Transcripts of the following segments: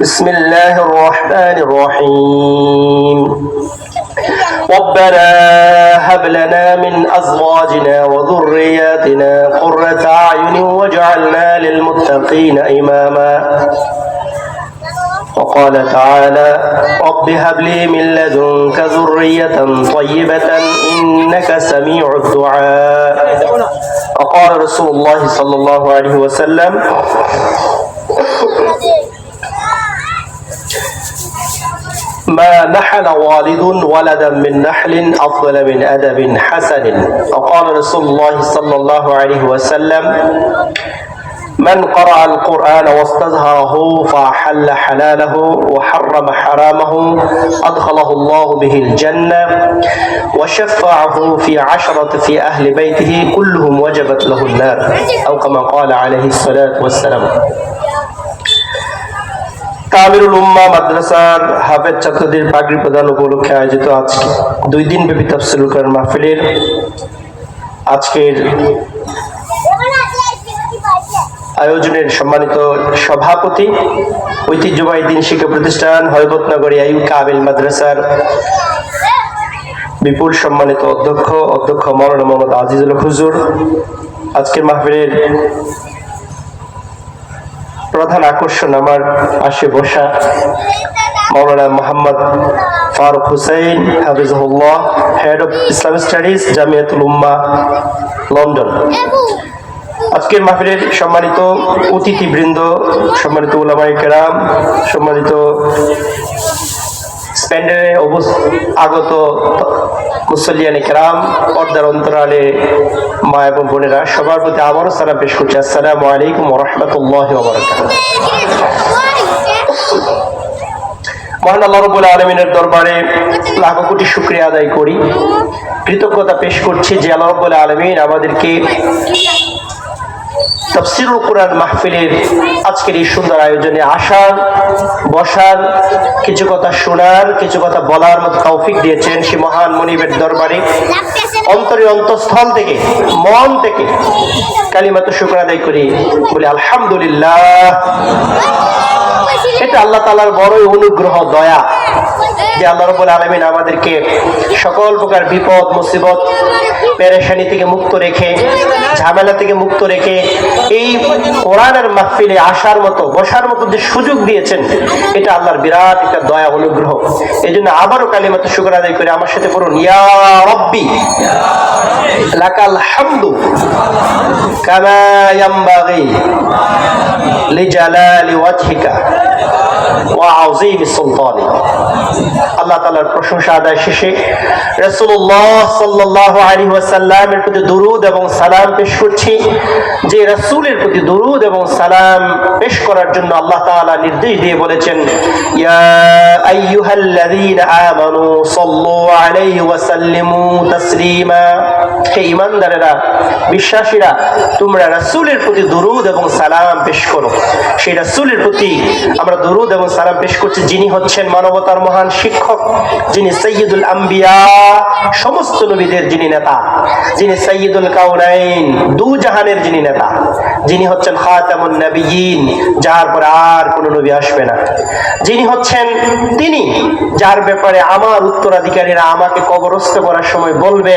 بسم الله الرحمن الرحيم ربنا هب لنا من أزواجنا وذرياتنا قرة أعين واجعلنا للمتقين إماما وقال تعالى رب هب لي من لدنك ذرية طيبة إنك سميع الدعاء وقال رسول الله صلى الله عليه وسلم ما نحل والد ولدا من نحل أفضل من أدب حسن وقال رسول الله صلى الله عليه وسلم من قرأ القرآن واستظهره فأحل حلاله وحرم حرامه أدخله الله به الجنة وشفعه في عشرة في أهل بيته كلهم وجبت له النار أو كما قال عليه الصلاة والسلام কামিরুল উম্মাহ মাদ্রাসার হাফেজ ছাত্রদের পাগড়ি প্রদান উপলক্ষে আয়োজিত আজকে 2 দিন ব্যাপী তাফসীরুল কোরআন মাহফিলের আজকের আয়োজনের সম্মানিত সভাপতি ঐতিহ্যবাহী দিন শিক্ষা প্রতিষ্ঠান হযরতনগরী আইয়ুব কামিল মাদ্রাসার বিপুল সম্মানিত অধ্যক্ষ মাওলানা মোহাম্মদ আজিজুল হুজুর, আজকের মাহফিলের প্রধান আকর্ষণ আমার পাশে বসা মাওলানা মোহাম্মদ ফারুক হুসাইন হাফিজাহুল্লাহ, head of Islamic studies Jamiatul Ummah London. আজকের মাহফিলের সম্মানিত অতিথিবৃন্দ, সম্মানিত উলামায়ে কেরাম, সম্মানিত স্প্যান্ডারে আগত মুসল্লিয়ানে কেরাম, পর্দার অন্তরালে মা এবং বোনেরা, সবার প্রতি আবারও সালাম পেশ করছি। আসসালামু আলাইকুম ওয়া রাহমাতুল্লাহি ওয়া বারাকাতুহু। মহান আল্লাহ রাব্বুল আলামিনের দরবারে লাখ কোটি শুকরিয়া আদায় করি, কৃতজ্ঞতা পেশ করছি যে আল্লাহ রাব্বুল আলামিন আমাদেরকে তাফসীরুল কোরআন মাহফিলের আজকের এই সুন্দর আয়োজনে আসার, বসার, কিছু কথা শোনার, কিছু কথা বলার মতো তৌফিক দিয়েছেন। সে মহান মুনিবের দরবারে অন্তরের অন্তঃস্থল থেকে, মন থেকে কালিমাতু শুকর আদায় করি, বলি আলহামদুলিল্লাহ। এটা আল্লাহ তাআলার বড়ই অনুগ্রহ, দয়া যে আল্লাহ রাব্বুল আলামিন আমাদেরকে সকল প্রকার বিপদ মুসিবত পেরেশানি থেকে মুক্ত রেখে, ঝামেলা থেকে মুক্ত রেখে এই কোরআনের মাহফিলে আসার মতো, বসার মতো যে সুযোগ দিয়েছেন, এটা আল্লাহর বিরাট একটা দয়া, অনুগ্রহ। এই জন্য আবারও কালিমাতু শুকর আদায় করে আমার সাথে পড়ুন, ইয়া রাব্বি লাকাল হামদু কামা ইয়ানবাগি লিজালালি ওয়াজহিকা ওয়া আযীমি সুলতানিক। আল্লাহ তাআলার প্রশংসা আদায় শেষে রাসূলুল্লাহ সাল্লাল্লাহু আলাইহি ওয়াসাল্লামের প্রতি দরুদ এবং সালাম পেশ করছি। যে রাসূলের প্রতি দরুদ এবং সালাম পেশ করার জন্য আল্লাহ তাআলা নির্দেশ দিয়ে বলেছেন, ইয়া আইয়ুহাল্লাযীনা আমানু সাল্লু আলাইহি ওয়া সাল্লিমু তাসলিমা। হে ঈমানদারেরা, বিশ্বাসীরা, তোমরা রাসূলের প্রতি দরুদ এবং সালাম পেশ করো। সেই রাসূলের প্রতি আমরা দরুদ এবং সালাম পেশ করছি যিনি হচ্ছেন মানবতার মহান শিক্ষক, যিনি সাইয়্যিদুল আম্বিয়া, সমস্ত নবীদের যিনি নেতা, যিনি সাইয়্যিদুল কাউনাইন, দু জাহানের যিনি নেতা, যিনি হচ্ছেন খাতামুন নবিয়্যিন, যার পর আর কোন নবী আসবে না, যিনি হচ্ছেন তিনি যার ব্যাপারে আমার উত্তরাধিকারীরা আমাকে কবরস্থ করার সময় বলবে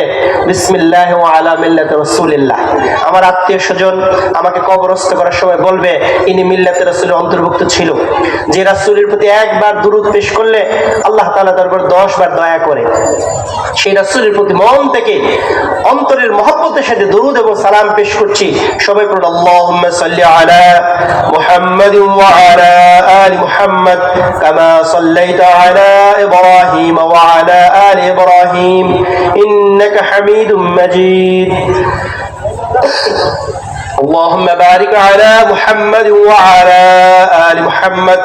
বিসমিল্লাহি ওয়া আলা মিল্লাতি রাসূলিল্লাহ। আমার আত্মীয় স্বজন আমাকে কবরস্থ করার সময় বলবে ইনি মিল্লাতে রাসূলের অন্তর্ভুক্ত ছিল। যে রাসূলের প্রতি একবার দুরূদ পেশ করলে আল্লাহ তাআলা তারপর 10 বার দয়া করে। সেই রাসূলের প্রতি মন থেকে অন্তরের মহব্বতের সাথে দরুদ এবং সালাম পেশ করছি। সবাই পড়ুন, আল্লাহুম্মা সাল্লি আলা মুহাম্মাদ ওয়া আলা আলি মুহাম্মাদ কামা সাল্লাইতা আলা ইব্রাহিম ওয়া আলা আলি ইব্রাহিম ইন্নাকা হামিদুম মাজিদ। اللهم بارك على محمد وعلى آل محمد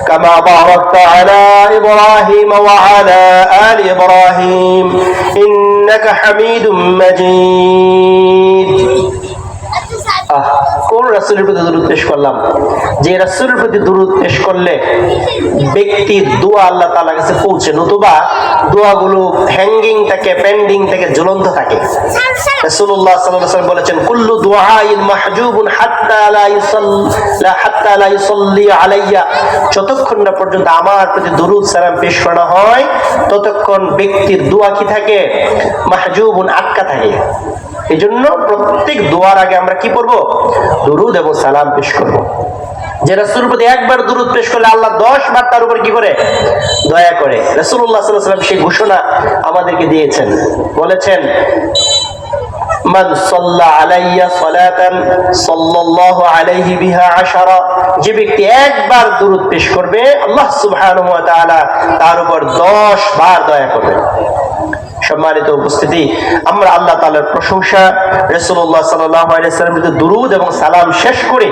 كما باركت على إبراهيم وعلى آل إبراهيم إنك حميد مجيد। কোন রাসূলের প্রতি দরুদ পেশ করলাম? যে রাসূলের প্রতি দরুদ পেশ করলে ব্যক্তির দোয়া আল্লাহ তাআলার কাছে পৌঁছে, নতুবা দোয়াগুলো হ্যাঙ্গিং থাকে, পেন্ডিং থাকে, ঝুলন্ত থাকে। রাসূলুল্লাহ সাল্লাল্লাহু আলাইহি ওয়াসাল্লাম বলেছেন, কুল্লু দুআইন মাহজুবুন হাত্তা লা ইউসাল্লি আলাইয়া, যতক্ষণ না পর্যন্ত আমার প্রতি দরুদ সালাম পেশ করা হয় ততক্ষণ ব্যক্তির দোয়া কি থাকে? মাহজুবুন, আটকা থাকে। এই জন্য প্রত্যেক দোয়ার আগে আমরা কি করব? দরুদ এবং সালাম পেশ করব। যে রাসূলের প্রতি একবার দরুদ পেশ করলে আল্লাহ 10 বার তার উপর কি করে? দয়া করে। রাসূলুল্লাহ সাল্লাল্লাহু আলাইহি ওয়াসাল্লাম সেই ঘোষণা আমাদেরকে দিয়েছেন, বলেছেন, মান সাল্লা আলাইয়া সালাতান সাল্লাল্লাহু আলাইহি বিহা 10, যে ব্যক্তি একবার দরুদ পেশ করবে আল্লাহ সুবহানাহু ওয়া তাআলা তার উপর 10 বার দয়া করবেন। সম্মানিত উপস্থিতি, আমরা আল্লাহ তাআলার প্রশংসা, রাসূলুল্লাহ সাল্লাল্লাহু আলাইহি ওয়াসাল্লামের দরুদ এবং সালাম শেষ করে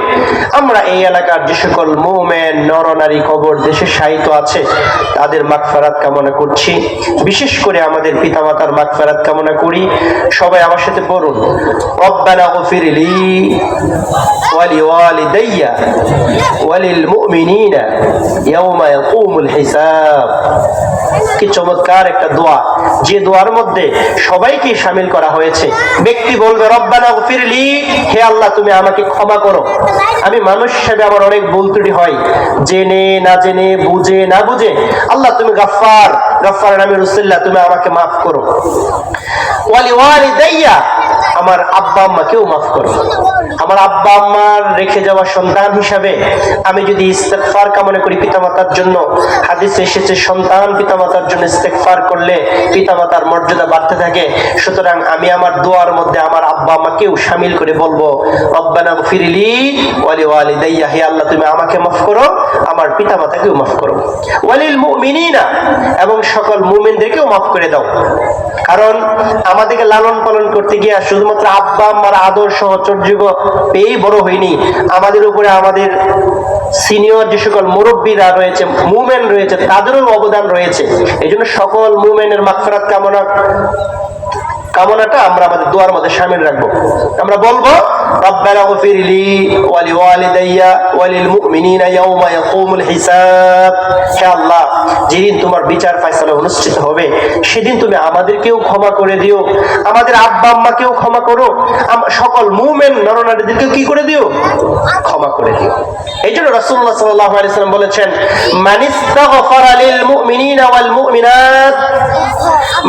আমরা এই এলাকার যে সকল মুমিন নরনারী কবর দেশে শায়িত আছে তাদের মাগফিরাত কামনা করছি। বিশেষ করে আমাদের পিতামাতার মাগফিরাত কামনা করি। সবাই আমার সাথে বলুন, রব্বানা গফির লি ওয়া লিওয়ালিদাইয়া ওয়া লিল মুমিনিনা ইয়াওমা ইয়াকুমুল হিসাব। কি চমৎকার একটা দোয়া, যে দোয়ার মধ্যে সবাইকে শামিল করা হয়েছে। ব্যক্তি বলবে, রব্বানা গফিরলি, হে আল্লাহ তুমি আমাকে ক্ষমা করো। আমি মানুষ হিসেবে আমার অনেক ভুল ত্রুটি হয়, জেনে না জেনে, বুঝে না বুঝে। আল্লাহ তুমি গাফফার, গাফফার নামে রসুল্লাহ, তুমি আমাকে মাফ করো। ওয়ালি ওয়ালিদাইয়া, আমার আব্বা আম্মাকেও মাফ করো। আমার আব্বা আম্মার রেখে যাওয়া সন্তান হিসাবে আমি যদি ইস্তেগফার কামনা করি পিতামাতার জন্য, হাদিসে এসেছে সন্তান পিতামাতার জন্য ইস্তেগফার করলে পিতামাতার মর্যাদা বাড়তে থাকে। সুতরাং আমি আমার দোয়ার মধ্যে আমার আব্বা আম্মাকেও শামিল করে বলবো, রব্বানা গফিরলি ওয়া লিওয়ালিদাইয়া, হে আল্লাহ তুমি আমাকে মাফ করো, আমার পিতামাতাকেও মাফ করো। ওয়ালিল মুমিনিনা, এবং সকল মুমিনদেরকেও মাফ করে দাও। কারণ আমাদেরকে লালন পালন করতে গিয়ে শুধুমাত্র আব্বা আম্মার আদর সহচর্য পেয়েই বড় হয়নি, আমাদের উপরে আমাদের সিনিয়র যে সকল মুরব্বীরা রয়েছে, মুমিন রয়েছে, তাদেরও অবদান রয়েছে। এই জন্য সকল মুমিনের মাগফিরাত কামনাটা আমরা আমাদের দোয়ার মধ্যে শামিল রাখবো। আমরা বলবো, রব্বানা গফিরলি ওয়া লিওয়ালিদাইয়া ওয়া লিল মুমিনিনা ইয়াওমা ইয়াকুমুল হিসাব। হে আল্লাহ, যেদিন তোমার বিচার ফয়সালা অনুষ্ঠিত হবে সেদিন তুমি আমাদেরকেও ক্ষমা করে দিও, আমাদের আব্বা আম্মাকেও ক্ষমা করো, সকল মুমিন নরনারীদেরকেও কি করে দিও? ক্ষমা করে দিও। এই জন্য রাসূলুল্লাহ সাল্লাল্লাহু আলাইহি ওয়াসাল্লাম বলেছেন, মানিস্তাগফারা লিল মুমিনিনা ওয়াল মুমিনাত,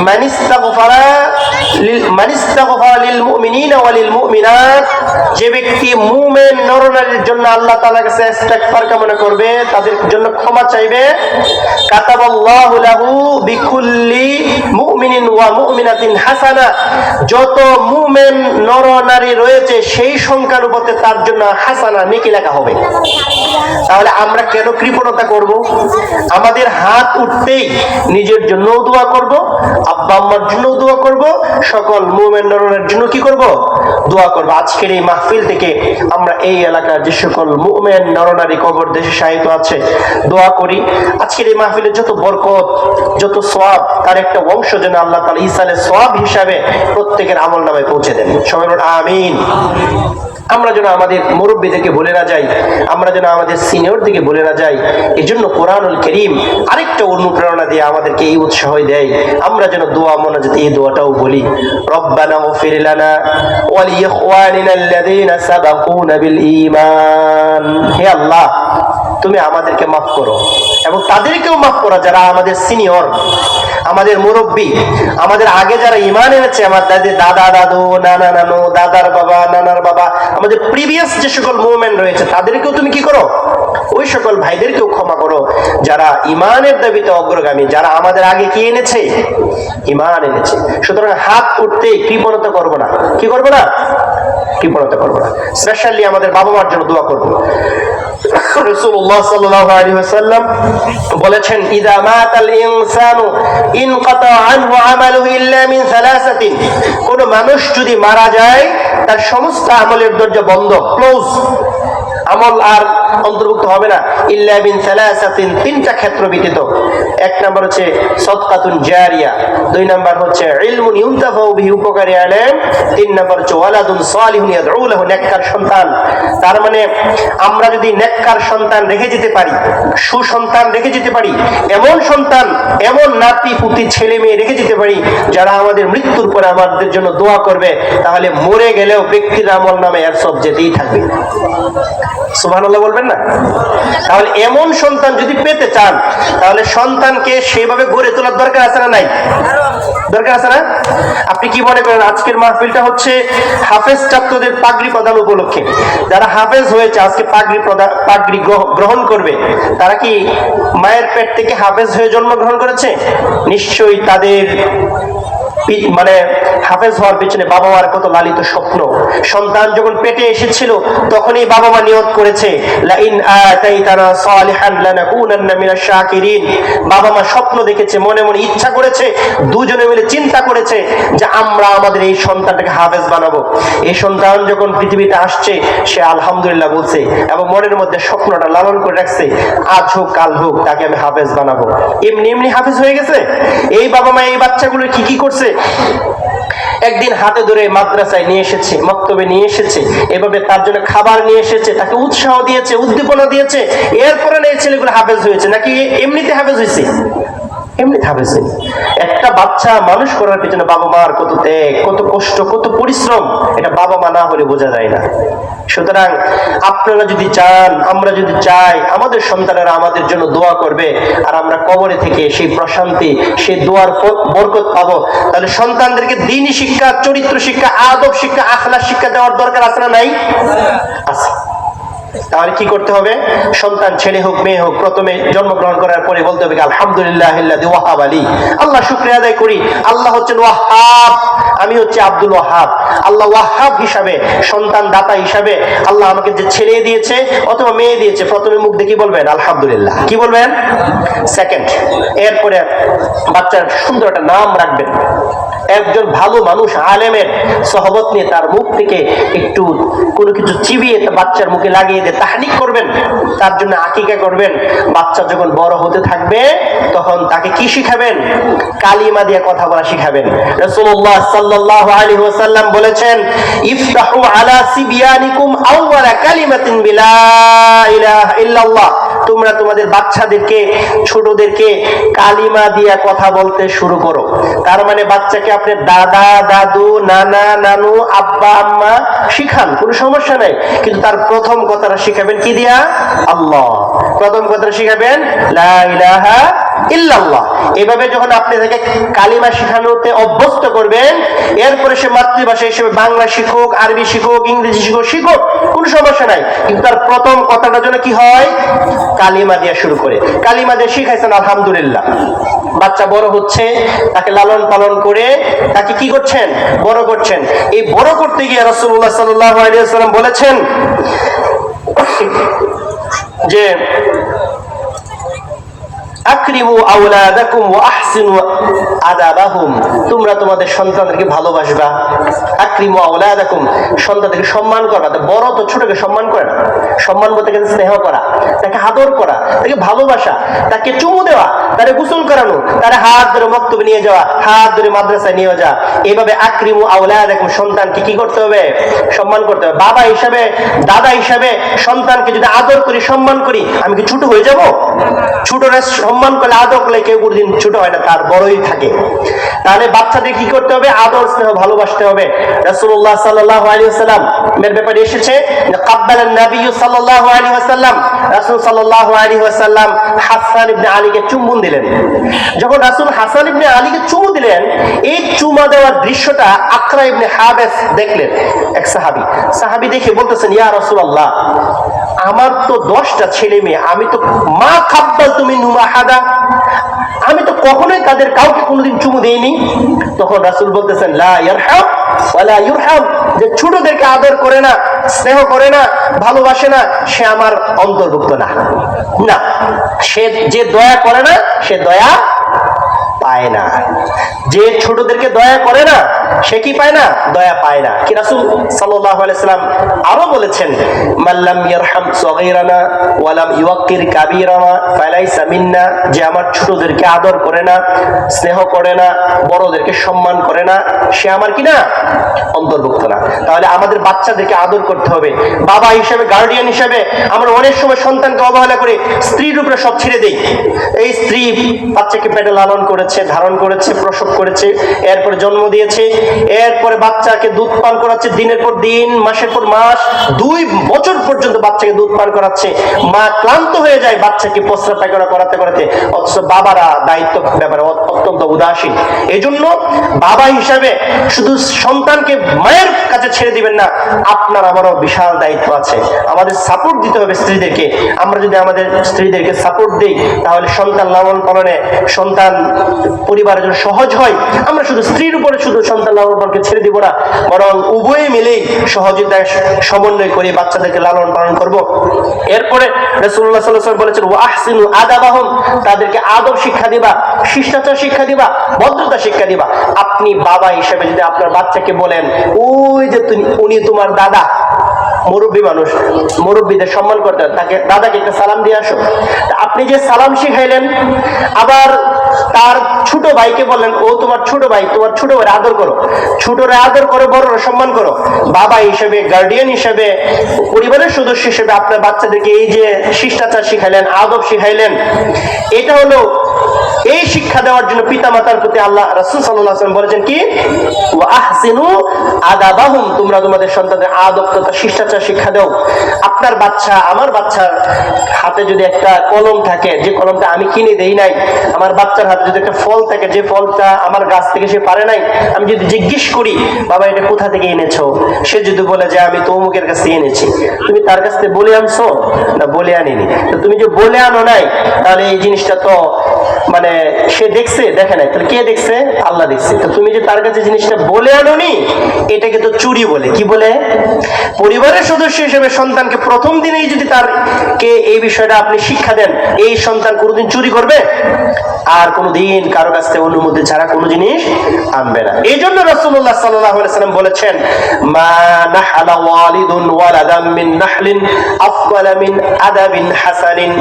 মানিস্তাগফারা লিল মুমিনিনা ওয়া লিল মুমিনাত, যে ব্যক্তি মুমিন নরনারীর জন্য আল্লাহ তাআলার কাছে ইস্তেগফার কামনা করবে, তাদের জন্য ক্ষমা চাইবে, কাতাবাল্লাহু লাহু বিকুল্লি মুমিনিন ওয়া মুমিনাতিন হাসানা, যত মুমিন নরনারী রয়েছে সেই সংখ্যার উপর তার জন্য হাসানা, নেকি লেখা হবে। তাহলে আমরা কেন কৃপণতা করব? আমাদের হাত উঠতেই নিজের জন্য দোয়া করব, আব্বা আম্মার জন্য দোয়া করব, সকল মুমিন নরনারীর জন্য কি করব? দোয়া করব। আজকের এই মাহফিল থেকে আমরা এই এলাকার যে সকল মুমিন নরনারী কবর দেশে শায়িত আছে দোয়া করি, আজকের এই মাহফিলে যত বরকত, যত সওয়াব, তার একটা অংশ যেন আল্লাহ তাআলা ইসালে সওয়াব হিসাবে প্রত্যেকের আমলনামায় পৌঁছে দেন। সবাই বলুন আমিন। আমরা যেন আমাদের মুরব্বীদেরকে ভুলে না যাই, আমরা যেন আমাদের সিনিয়রদেরকে ভুলে না যাই। এই জন্য কোরআনুল কারীম আরেকটা অনুপ্রেরণা দিয়ে আমাদেরকে এই উৎসাহ দেয়, আমরা যেন দোয়া মোনাজাতে এই দোয়াটাও বলি, রব্বানা গফির লানা ওয়া লিইখওয়ানিনা আল্লাযীনা সাবাকুনা বিল ঈমান। হে আল্লাহ, তুমি আমাদেরকে মাফ করো এবং তাদেরকেও মাফ করো যারা আমাদের সিনিয়র, আমাদের মুরব্বী, আমাদের আগে যারা ঈমান এনেছে, আমার দাদা দাদু, নানা নানু, দাদার বাবা, নানার বাবা, আমাদের প্রিভিয়াস যে সকল মুমিন রয়েছে তাদেরকেও তুমি কি করো? ওই সকল ভাইদেরকেও ক্ষমা করো যারা ঈমানের দাবিতে অগ্রগামী, যারা আমাদের আগে কি এনেছে? ঈমান এনেছে। সুতরাং হাত উঠতে কৃপণতা করবো না। কি করবো না? কৃপণতা করবো না। স্পেশালি আমাদের বাবা মার জন্য দোয়া করবো। রাসূলুল্লাহ সাল্লাল্লাহু আলাইহি ওয়াসাল্লাম বলেছেন, ইযা মাতাল ইনসানু ইনকাতা আনহু আমালুহু ইল্লা মিন সালাসাতিন, কোন মানুষ যদি মারা যায় তার সমস্ত আমলের দরজা বন্ধ, ক্লোজ। আমল আর অন্তর্ভুক্ত হবে না ইল্লা বিন সালাসাতিন, তিনটা ক্ষেত্র ব্যতীত। এক নাম্বার হচ্ছে সাদকাতুন জারিয়া, দুই নাম্বার হচ্ছে ইলমুন ইউনতাফাউ বিহি, উপকারী ইলম, তিন নাম্বার হচ্ছে ওয়ালাদুন সালিহুন ইয়াদউ লাহু, নেককার সন্তান। তার মানে আমরা যদি নেককার সন্তান রেখে যেতে পারি, সুসন্তান রেখে যেতে পারি, এমন সন্তান, এমন নাতি পুতি ছেলে মেয়ে রেখে যেতে পারি যারা আমাদের মৃত্যুর পরে আমাদের জন্য দোয়া করবে, তাহলে মরে গেলেও ব্যক্তির আমল নামে এর সব যেতেই থাকবে। সুবহানাল্লাহ বলবেন না? তাহলে এমন সন্তান যদি পেতে চান, তাহলে সন্তানকে সেভাবে গড়ে তোলার দরকার আছে না নাই? দরকার আছে না? আপনি কি মনে করেন আজকের মাহফিলটা হচ্ছে হাফেজ ছাত্রদের পাগড়ি প্রদান উপলক্ষে? যারা হাফেজ হয়েছে আজকে পাগড়ি গ্রহণ করবে, তারা কি মায়ের পেট থেকে হাফেজ হয়ে জন্মগ্রহণ করেছে? নিশ্চয়ই তাদের মানে হাফেজ হওয়ার পিছনে বাবা মার কত লালিত স্বপ্ন। সন্তান যখন পেটে এসেছিল তখনই বাবা মা নিয়ত করেছে লা ইন আতাইতানা সালিহান লানাকুনান্না মিনাশ শাকিরিন। বাবা মা স্বপ্ন দেখেছে, মনে মনে ইচ্ছা করেছে, দুজনে মিলে চিন্তা করেছে যে আমরা আমাদের এই সন্তানটাকে হাফেজ বানাবো। এই সন্তান যখন পৃথিবীতে আসছে সে আলহামদুলিল্লাহ বলছে এবং মনের মধ্যে স্বপ্নটা লালন করে রাখছে, আজ হোক কাল হোক তাকে আমি হাফেজ বানাবো। এমনি এমনি হাফেজ হয়ে গেছে? এই বাবা মা এই বাচ্চাগুলো কি কি করছে? একদিন হাতে ধরে মাদ্রাসায় নিয়ে এসেছে, মক্তবে নিয়ে এসেছে, এভাবে তার জন্য খাবার নিয়ে এসেছে, তাকে উৎসাহ দিয়েছে, উদ্দীপনা দিয়েছে। এরপরে এই ছেলেগুলো হাফেজ হয়েছে নাকি এমনিতে হাফেজ হয়েছে? এমনিতে হাফেজ হয়েছে। একটা বাচ্চা মানুষ করার পিছনে বাবা মার কত ত্যাগ, কত কষ্ট, কত পরিশ্রম, এটা বাবা মা না হলে বোঝা যায় না। সুতরাং আপনারা যদি চান, আমরা যদি চাই আমাদের সন্তানেরা আমাদের জন্য দোয়া করবে আর আমরা কবরে থেকে সেই প্রশান্তি, সেই দোয়ার বরকত পাবো, তাহলে সন্তানদেরকে দ্বীনি শিক্ষা, চরিত্র শিক্ষা, আদব শিক্ষা, আখলাক শিক্ষা দেওয়ার দরকার আছে না নাই? আছে। তাহলে কি করতে হবে? সন্তান ছেলে হোক মেয়ে হোক, প্রথমে জন্মগ্রহণ করার পরে বলতে হবে আলহামদুলিল্লাহিল্লাযী ওয়াহাব আলী, আল্লাহ শুকরিয়া আদায় করি, আল্লাহ হচ্ছেন ওয়াহাব, আমি হচ্ছে আব্দুল ওয়াহাব। আল্লাহ ওয়াহাব হিসাবে, সন্তান দাতা হিসাবে আল্লাহ আমাকে যে ছেলে দিয়েছে অথবা মেয়ে দিয়েছে, প্রথমে মুখ দিয়ে কি বলবেন? আলহামদুলিল্লাহ। কি বলবেন? সেকেন্ড, এরপরে বাচ্চার সুন্দর একটা নাম রাখবেন। একজন ভালো মানুষ আলেমের সহবত নিয়ে তার মুখ থেকে একটু কোনো কিছু চিবিয়ে বাচ্চার মুখে লাগিয়ে দিয়ে তাহনিক করবেন, তার জন্য আকিকা করবেন। বাচ্চা যখন বড় হতে থাকবে তখন তাকে কি শিখাবেন? কালিমা দিয়ে কথা বলা শিখাবেন। রাসূলুল্লাহ সাল্লাল্লাহু আলাইহি ওয়াসাল্লাম বলেছেন, ইফতাহু আলা সিবিয়ানিকুম আউওয়ালা কালিমাতিন বিলা ইলাহা ইল্লাল্লাহ, তোমরা তোমাদের বাচ্চাদেরকে, ছোটদেরকে কালিমা দিয়ে কথা বলতে শুরু করো। তার মানে বাচ্চাকে আপনি দাদা, দাদু, নানা, নানু, আব্বা, আম্মা শিখান, কোনো সমস্যা নাই, কিন্তু তার প্রথম কথাটা শিখাবেন কি দিয়া? আল্লাহ। প্রথম কথাটা শিখাবেন লা ইলাহা ইল্লাল্লাহ। এভাবে যখন আপনি তাকে কালিমা শিখানোতে অভ্যস্ত করবেন, এরপরে সে মাতৃভাষা হিসেবে বাংলা শিখুক, আরবি শিখুক, ইংরেজি শিখুক, কোনো সমস্যা নাই, কিন্তু তার প্রথম কথাটার জন্য কি হয়? কালিমা দিয়ে শুরু করে। কালিমা দিয়ে শিখাইছেন আলহামদুলিল্লাহ, বাচ্চা বড় হচ্ছে, তাকে লালন পালন করে তাকে কি করছেন? বড় করছেন। এই বড় করতে গিয়ে রাসূলুল্লাহ সাল্লাল্লাহু আলাইহি ওয়াসাল্লাম বলেছেন যে আকরিমু আওলাদাকুম ওয়া আহসিনু আদাবাহুম, তোমরা তোমাদের সন্তানদেরকে ভালোবাসবা। আকরিমু আওলাদাকুম, সন্তানদেরকে সম্মান করবা। বড় তো ছোটকে সম্মান করে না। সম্মান বলতে গেলে স্নেহ করা, তাকে আদর করা, তাকে ভালোবাসা, তাকে চুমু দেওয়া, তারে গোসল করানো, তারে হাত ধরে মক্তবে নিয়ে যাওয়া, হাত ধরে মাদ্রাসায় নিয়ে যাওয়া। এইভাবে আকরিমু আওলাদাকুম, সন্তানকে কি করতে হবে? সম্মান করতে হবে। বাবা হিসাবে, দাদা হিসাবে সন্তানকে যদি আদর করি, সম্মান করি, আমি কি ছোট হয়ে যাব? ছোটরা সম্মান করলে, আদর করলে কেউ কোনদিন ছোট হয় না, তার বড়ই থাকে। তাহলে বাচ্চাদের কি করতে হবে? আদর স্নেহ ভালোবাসতে হবে। রাসূলুল্লাহ সাল্লাল্লাহু আলাইহি ওয়াসাল্লাম এর ব্যাপারে এসেছে যে কাব্বালান নবী সাল্লাল্লাহু আলাইহি ওয়াসাল্লাম, রাসূল সাল্লাল্লাহু আলাইহি ওয়াসাল্লাম হাসান ইবনে আলীকে চুম্বন দিলেন। যখন রাসূল হাসান ইবনে আলীকে চুমু দিলেন, এই চুমা দেওয়ার দৃশ্যটা আকরা ইবনে হাবেস দেখলেন, এক সাহাবী দেখে বলতেছেন, ইয়া রাসূলুল্লাহ, আমার তো 10টা ছেলে মেয়ে, আমি তো মা কাব্বাল তুমি নুমাহাদা, আমি তো কখনোই তাদের কাউকে কোনোদিন চুমু দেইনি। তখন রাসূল বলতেছেন, লা ইয়ারহাম ওয়ালা ইউরহাম, যে ছোটদেরকে আদর করে না, স্নেহ করে না, ভালোবাসে না, সে আমার অন্তর্ভুক্ত না। না, সে যে দয়া করে না সে দয়া পায় না। যে ছোটদেরকে দয়া করে না সে কি পায় না? দয়া পায় না। কি রাসূল সাল্লাল্লাহু আলাইহি সাল্লাম আরো বলেছেন, মাল্লাম ইয়ারহাম সগীরানা ওয়া লাম ইউক্কির কাবীরানা ফালাইসা মিন্না, যে আমার ছোটদেরকে আদর করে না, স্নেহ করে না, বড়দেরকে সম্মান করে না, সে আমার কি না? অন্তর্ভুক্ত না। তাহলে আমাদের বাচ্চাদেরকে আদর করতে হবে। বাবা হিসেবে, গার্ডিয়ান হিসেবে আমরা অনেক সময় সন্তানকে অবহেলা করে স্ত্রীর উপরে সব ছেড়ে দেই। এই স্ত্রী বাচ্চাকে পেটে লালন করেছে, ধারণ করেছে, প্রসব করেছে, এরপরে জন্ম দিয়েছে, এরপরে বাচ্চাকে দুধ পান করাচ্ছে দিনের পর দিন, মাসের পর মাস, 2 বছর পর্যন্ত বাচ্চাকে দুধ পান করাচ্ছে। মা ক্লান্ত হয়ে যায় বাচ্চাকে প্রস্রাব পায়খানা করাতে করাতে, অথচ বাবারা দায়িত্ব ব্যাপারে অত্যন্ত উদাসীন। এই জন্য বাবা হিসাবে শুধু সন্তানকে মায়ের কাছে ছেড়ে দিবেন না, আপনার আমারও বিশাল দায়িত্ব আছে। আমাদের সাপোর্ট দিতে হবে স্ত্রীদেরকে। আমরা যদি আমাদের স্ত্রীদেরকে সাপোর্ট দিই, তাহলে সন্তান লালন পালনে, সন্তান পরিবারের জন্য সহজ হয়। আমরা শুধু স্ত্রীর উপরে শুধু সন্তান লালন পালনকে ছেড়ে দিব না, বরং উভয়ে মিলেই সহযোগিতায় সমন্বয় করে বাচ্চাদেরকে লালন পালন করব। এরপরে রাসূলুল্লাহ সাল্লাল্লাহু আলাইহি ওয়াসাল্লাম বলেছেন, ওয়া আহসিনু আদাবাহুম, তাদেরকে আদব শিক্ষা দিবা, শিষ্টাচার শিক্ষা দিবা, ভদ্রতা শিক্ষা দিবা। আপনি বাবা হিসেবে যদি আপনার বাচ্চাকে বলেন, ওই যে উনি তোমার দাদা, মুরব্বী মানুষ, মুরব্বীদের সম্মান করতে হয়, তাকে দাদাকে একটা সালাম দিয়ে আসো। আপনি যে সালাম শিখাইলেন, আবার তার ছোট ভাইকে বললেন, ও তোমার ছোট ভাই, তোমার ছোট ভাই আদর করো, ছোটরা আদর করো, বড়রা সম্মান করো। বাবা হিসেবে, গার্ডিয়ান হিসেবে, পরিবারের সদস্য হিসেবে আপনার বাচ্চাদেরকে এই যে শিষ্টাচার শিখাইলেন, আদব শিখাইলেন, এটা হলো এই শিক্ষা দেওয়ার জন্য পিতামাতার প্রতি আল্লাহ রাসূল সাল্লাল্লাহু আলাইহি ওয়াসাল্লাম বলেছেন কি, ওয়া আহসিনু আদাবাহুম, তোমরা তোমাদের সন্তানদের আদব তথা শিষ্টাচার শিক্ষা দাও। আপনার বাচ্চা, আমার বাচ্চার হাতে যদি একটা কলম থাকে, যে কলমটা আমি কিনে দেই নাই, আমার বাচ্চার হাতে যদি একটা ফল থাকে, যে ফলটা আমার গাছ থেকে সে পারে নাই, আমি যদি জিজ্ঞেস করি, বাবা এটা কোথা থেকে এনেছো, সে যদি বলে যে আমি তো অমুকের কাছ থেকে এনেছি, তুমি তার কাছ থেকে বলে আনছো না? বলে আনিনি। তো তুমি যে বলে আনো নাই, তাহলে এই জিনিসটা তো মানে সে দেখছে, দেখে নাই, তাহলে কে দেখছে? আল্লাহ দেখছে। তো তুমি যে তার কাছে জিনিসটা বলে আনোনি, এটাকে তো চুরি বলে। কি বলে? পরিবারের সদস্য হিসেবে সন্তানকে প্রথম দিনেই যদি তারকে এই বিষয়টা আপনি শিক্ষা দেন, এই সন্তান কোনোদিন চুরি করবে আর কোনোদিন কারো কাছ থেকে অনুমতি ছাড়া কোনো জিনিস আনবে না। এই জন্য রাসূলুল্লাহ সাল্লাল্লাহু আলাইহি ওয়াসাল্লাম বলেছেন, মা নাহালা ওয়ালিদুন ওয়ালাদাম মিন নাহলিন আফদালা মিন আদাবিন হাসানিন,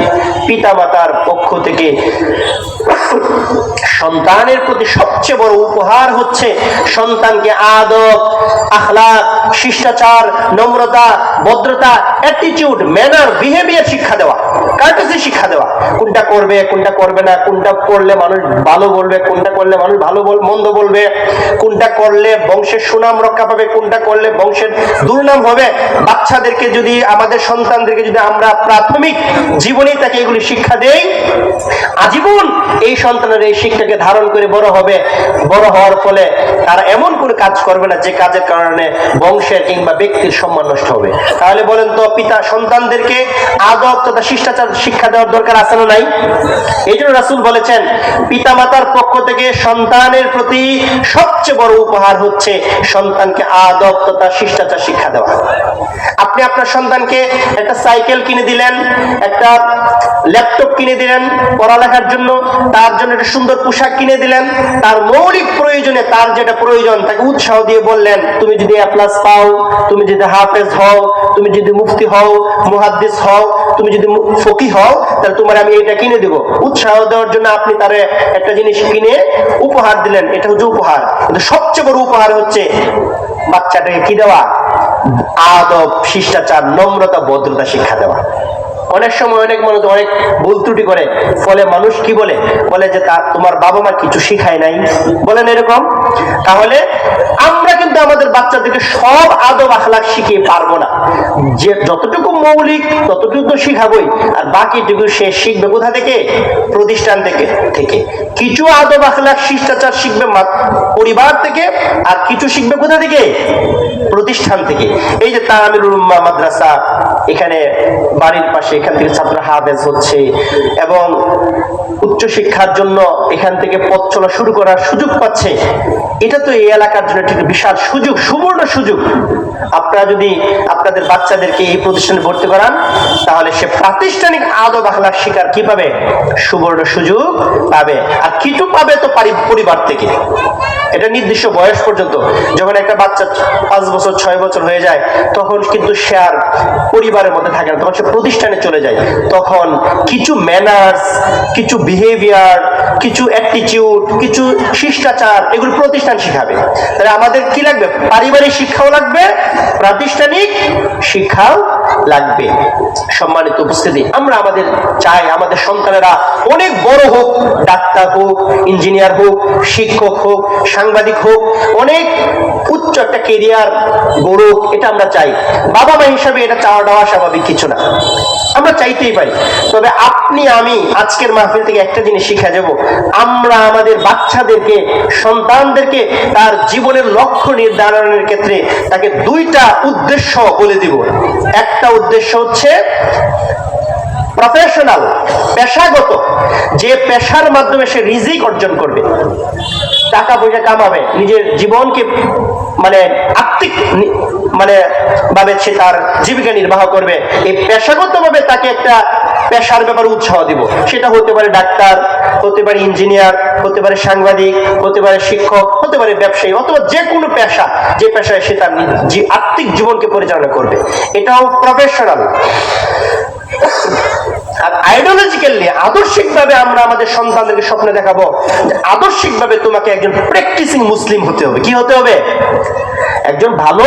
পিতামাতার পক্ষ থেকে সন্তানের প্রতি সবচেয়ে বড় উপহার হচ্ছে সন্তানকে আদব, আখলাক, শিষ্টাচার, নম্রতা, ভদ্রতা, অ্যাটিটিউড, ম্যানার, বিহেভিয়ার শিক্ষা দেওয়া, কার্টেসি শিক্ষা দেওয়া। কোনটা করবে, কোনটা করবে না, কোনটা করলে মানুষ ভালো বলবে, কোনটা করলে মানুষ ভালো মন্দ বলবে, কোনটা করলে বংশের সুনাম রক্ষা পাবে, কোনটা করলে বংশের দুর্নাম হবে। বাচ্চাদেরকে যদি, আমাদের সন্তানদেরকে যদি আমরা প্রাথমিক জীবনেই তাকে এগুলি শিক্ষা দেই, আজীবন এই সন্তানের এই শিক্ষাকে ধারণ করে বড় হবে। বড় হওয়ার ফলে তারা এমন কোন কাজ করবে না যে কাজের কারণে বংশের কিংবা ব্যক্তির সম্মান নষ্ট হবে। তাহলে বলেন তো, পিতা সন্তানদেরকে আদব তথা শিষ্টাচার শিক্ষা দেওয়ার দরকার আছে না নাই? এই জন্য রাসূল বলেছেন, পিতামাতার পক্ষ থেকে সন্তানের প্রতি সবচেয়ে বড় উপহার হচ্ছে সন্তানকে আদব তথা শিষ্টাচার শিক্ষা দেওয়া। আপনি আপনার সন্তানকে একটা সাইকেল কিনে দিলেন, একটা ল্যাপটপ কিনে দিলেন পড়ালেখার জন্য, তার জন্য একটা সুন্দর পোশাক কিনে দিলেন, তার মৌলিক প্রয়োজনে তার যেটা প্রয়োজন তাকে উৎসাহ দিয়ে বললেন, তুমি যদি এ প্লাস পাও, তুমি যদি হাফেজ হও, তুমি যদি মুফতি হও, মুহাদ্দিস হও, তুমি যদি ফকিহ হও, তাহলে তোমার আমি এটা কিনে দেব। উৎসাহ দেওয়ার জন্য আপনি তারে একটা জিনিস কিনে উপহার দিলেন, এটা হচ্ছে উপহার। কিন্তু সবচেয়ে বড় উপহার হচ্ছে বাচ্চাটাকে কি দেওয়া? আদব, শিষ্টাচার, নম্রতা, ভদ্রতা শিক্ষা দেওয়া। অনেক সময় অনেক মানুষ অনেক ভুল ত্রুটি করে, ফলে মানুষ কি বলে, বলে যে তা তোমার বাবা মা কিছু শিখায় নাই, বলেন এরকম। তাহলে আমরা কিন্তু আমাদের বাচ্চাদেরকে সব আদব আখলাক শিখিয়ে পারবো না। যে যতটুকু মৌলিক ততটুকু তো শিখাবই, আর বাকিটুকু সে শিখবে কোথা থেকে? প্রতিষ্ঠান থেকে। কিছু আদব আখলাক শিষ্টাচার শিখবে পরিবার থেকে, আর কিছু শিখবে কোথা থেকে? প্রতিষ্ঠান থেকে। এই যে তামিরুল উম্মাহ মাদ্রাসা, এখানে বাড়ির পাশে, এখান থেকে ছাত্র হাফেজ হচ্ছে এবং উচ্চ শিক্ষার জন্য এখান থেকে পথ চলা শুরু করার সুযোগ পাচ্ছে। এটা তো এই এলাকার জন্য একটা বিশাল সুযোগ, সুবর্ণ সুযোগ। আপনারা যদি আপনাদের বাচ্চাদেরকে এই প্রতিষ্ঠানে ভর্তি করান, তাহলে সে প্রাতিষ্ঠানিক আদব আখলাক শিকার কি পাবে? সুবর্ণ সুযোগ পাবে। আর কিছু পাবে তো পরিবার থেকে। এটা নির্দিষ্ট বয়স পর্যন্ত। যখন একটা বাচ্চা 5 বছর 6 বছর হয়ে যায়, তখন কিন্তু সে আর পরিবারের মধ্যে থাকে না, তখন সে প্রতিষ্ঠানে চলে যায়। তখন কিছু ম্যানার্স, কিছু বিহেভিয়ার, কিছু অ্যাটিটিউড, কিছু শিষ্টাচার, এগুলো প্রতিষ্ঠান শিখাবে। তাহলে আমাদের কি লাগবে? পারিবারিক শিক্ষাও লাগবে, প্রাতিষ্ঠানিক শিক্ষাও লাগবে। সম্মানিত উপস্থিতি, আমরা আমাদের চাই আমাদের সন্তানেরা অনেক বড় হোক, ডাক্তার হোক, ইঞ্জিনিয়ার হোক, শিক্ষক হোক, সাংবাদিক হোক, অনেক উচ্চ একটা কেরিয়ার গড়ুক, এটা আমরা চাই। বাবা মা হিসাবে এটা চাওয়া দেওয়া স্বাভাবিক কিছু না, আমরা চাইতেই পারি। তবে আপনি আমি আজকের মাহফিল থেকে একটা জিনিস শিখা যাব, আমরা আমাদের বাচ্চাদেরকে, সন্তানদেরকে তার জীবনের লক্ষ্য নির্ধারণের ক্ষেত্রে তাকে 2টা উদ্দেশ্য বলে দিব। একটা উদ্দেশ্য হচ্ছে প্রফেশনাল, পেশাগত, যে পেশার মাধ্যমে সে রিজিক অর্জন করবে, টাকা পয়সা কামাবে, নিজের জীবনকে আর্থিক ভাবে সে তার জীবিকা নির্বাহ করবে। এই পেশাগত ভাবে তাকে একটা পেশার ব্যাপারে উৎসাহ দিব। সেটা হতে পারে ডাক্তার, হতে পারে ইঞ্জিনিয়ার, হতে পারে সাংবাদিক, হতে পারে শিক্ষক, হতে পারে ব্যবসায়ী, অথবা যে কোনো পেশা, যে পেশায় সে তার আর্থিক জীবনকে পরিচালনা করবে, এটাও প্রফেশনাল। আর আইডিওলজিক্যালি, আদর্শিক ভাবে আমরা আমাদের সন্তানদেরকে স্বপ্ন দেখাবো যে আদর্শিক ভাবে তোমাকে একজন প্র্যাকটিসিং মুসলিম হতে হবে। কি হতে হবে? একজন ভালো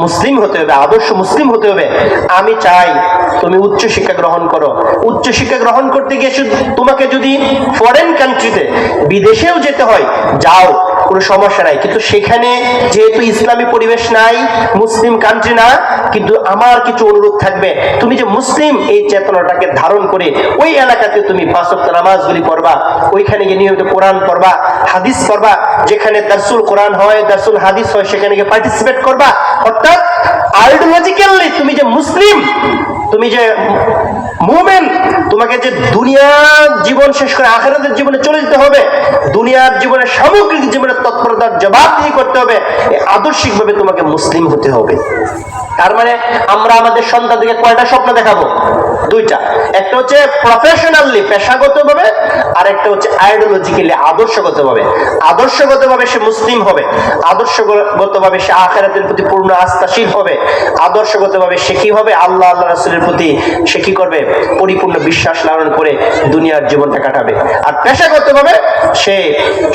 মুসলিম হতে হবে, আদর্শ মুসলিম হতে হবে। আমি চাই তুমি উচ্চ শিক্ষা গ্রহণ করো। উচ্চ শিক্ষা গ্রহণ করতে গিয়ে তোমাকে যদি ফরেন কান্ট্রিতে, বিদেশেও যেতে হয়, যাও, কোনো সমস্যা নাই। কিন্তু সেখানে যেহেতু ইসলামী পরিবেশ নাই, মুসলিম কান্ট্রি না, কিন্তু আমার কিছু অনুরোধ থাকবে, তুমি যে মুসলিম এই চেতনাটাকে ধারণ করে ওই এলাকাতে তুমি 5 ওয়াক্ত নামাজগুলি পড়বা, ওইখানে গিয়ে নিয়মিত কোরআন পড়বা, হাদিস পড়বা, যেখানে দারসুল কোরআন হয়, দারসুল হাদিস হয়, সেখানে গিয়ে পার্টিসিপেট করবা। অর্থাৎ আইডিওলজিক্যালি তুমি যে মুসলিম, তুমি যে মুমিন, তোমাকে যে দুনিয়ার জীবন শেষ করে আখিরাতের জীবনে চলে যেতে হবে, দুনিয়ার জীবনে সামগ্রিক জীবনের তৎপরতার জবাবদিহি করতে হবে, এই আদর্শিকভাবে তোমাকে মুসলিম হতে হবে। তার মানে আমরা আমাদের সন্তানদেরকে কয়টা স্বপ্ন দেখাবো? 2টা। একটা হচ্ছে প্রফেশনালি, পেশাগত ভাবে, আর একটা হচ্ছে আইডিওলজিক্যালি, আদর্শগত ভাবে। আদর্শগত ভাবে সে মুসলিম হবে, আদর্শগত ভাবে সে আখিরাতের প্রতি পূর্ণ আস্থাশীল হবে, আদর্শগত ভাবে সে কি হবে? আল্লাহ আল্লাহ রাসূলের প্রতি সে কি করবে? পরিপূর্ণ বিশ্বাস লালন করে দুনিয়ার জীবনটা কাটাবে। আর পেশাগত ভাবে সে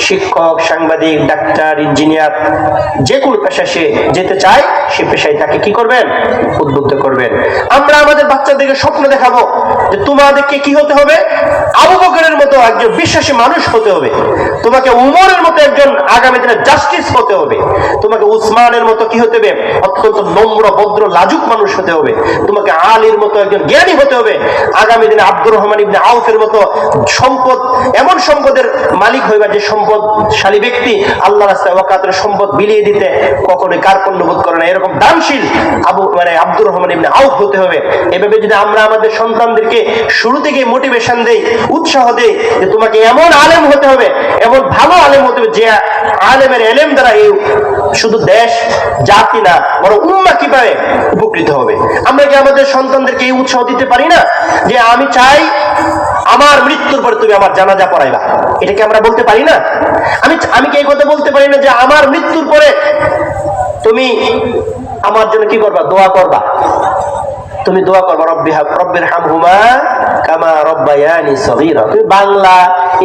শিক্ষক, সাংবাদিক, ডাক্তার, ইঞ্জিনিয়ার, যে কোনো পেশায় সে যেতে চায়, সে পেশায় তাকে কি করবেন? উদ্বুদ্ধ করবেন। আমরা আমাদের বাচ্চাদেরকে স্বপ্ন দেখাবো যে তোমাদেরকে কি হতে হবে? আবু বকরের মতো একজন বিশ্বাসী মানুষ হতে হবে, তোমাকে উমরের মতো একজন আগামী দিনে জাস্টিস হতে হবে, তোমাকে উসমানের মতো কি হতে হবে? অত্যন্ত নম্র, ভদ্র, লাজুক মানুষ হতে হবে, তোমাকে আলীর মতো একজন জ্ঞানী হতে হবে, আগামী দিনে আব্দুর রহমান ইবনে আউফের মতো সম্পদ, এমন সম্পদের মালিক হইবা যে সম্পদশালী ব্যক্তি আল্লাহ রাস্তায় ওয়াকাতের সম্পদ বিলিয়ে দিতে কখনোই কার্পণ্য বোধ করে না, এরকম দানশীল আব্দুর রহমান ইবনে আউফ হতে হবে। এভাবে যদি আমরা আমাদের সন্তানদেরকে শুরু থেকে মোটিভেশন দেই, উৎসাহ দেই যে তোমাকে এমন আলেম হতে হবে, এমন ভালো আলেম হতে হবে, যে আলেমের এলেম দ্বারা এই শুধু দেশ জাতি না বরং উম্মাহ কিভাবে উপকৃত হবে। আমরা কি আমাদের সন্তানদেরকে এই উৎসাহ দিতে পারি না যে আমি চাই আমার মৃত্যুর পরে তুমি আমার জানাজা পড়াইবা? এটা কি আমরা বলতে পারি না? আমি কি এই কথা বলতে পারি না যে আমার মৃত্যুর পরে তুমি আমার জন্য কি করবা? দোয়া করবা। তুমি দোয়া করবা রব্বির হামহুমা কামা রব্বায়ানি সগীরা। তুমি বাংলা,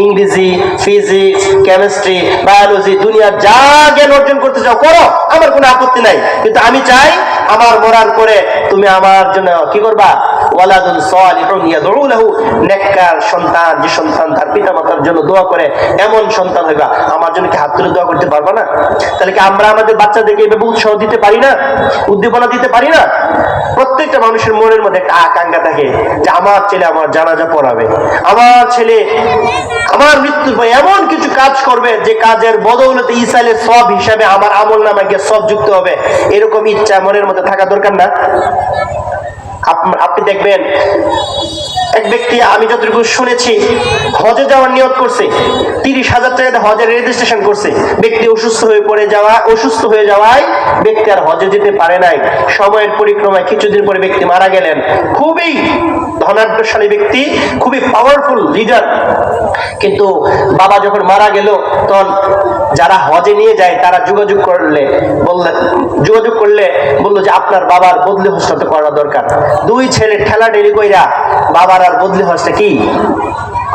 ইংরেজি, ফিজিক্স, কেমিস্ট্রি, বায়োলজি, দুনিয়ার যা জ্ঞান অর্জন করতে চাও করো, আমার কোনো আপত্তি নাই। কিন্তু আমি চাই আমার মরার পরে তুমি আমার জন্য কি করবা? ওয়ালাদুন সালিহুন ইয়াদউ লাহু, নেককার সন্তান, যে সন্তান তার পিতামাতার জন্য দোয়া করে, এমন সন্তান হইবা। আমার জন্য কি হাত তুলে দোয়া করতে পারবা না? তাহলে কি আমরা আমাদের বাচ্চাদেরকে এভাবে উৎসাহ দিতে পারি না? উদ্দীপনা দিতে পারি না? প্রত্যেকটা মানুষের মনের মধ্যে একটা আকাঙ্ক্ষা থাকে যে আমার ছেলে আমার জানাজা পড়াবে, আমার ছেলে আমার মৃত্যুর পর এমন কিছু কাজ করবে যে কাজের বদৌলতে ইসাইলের সব হিসাবে আমার আমল নামায় গিয়ে সব যুক্ত হবে। এরকম ইচ্ছা মনের মধ্যে থাকা দরকার না? আপনি দেখবেন এক ব্যক্তি, আমি যতটুকু শুনেছি, হজে যাওয়ার নিয়ত করছে, 30,000 টাকাতে হজের রেজিস্ট্রেশন করছে। ব্যক্তি অসুস্থ হয়ে যাওয়ায় ব্যক্তি আর হজে যেতে পারে নাই। সময়ের পরিক্রমায় কিছুদিন পরে ব্যক্তি মারা গেলেন। খুবই ধনাঢ্যশালী ব্যক্তি, খুবই পাওয়ারফুল লিডার। কিন্তু বাবা যখন মারা গেল, তখন যারা হজে নিয়ে যায় তারা যোগাযোগ করলে বললো যে আপনার বাবার বদলি হজটা তো করা দরকার। দুই ছেলে ঠেলা ঠেলি কইরা বাবার আর বদলি হজটা কি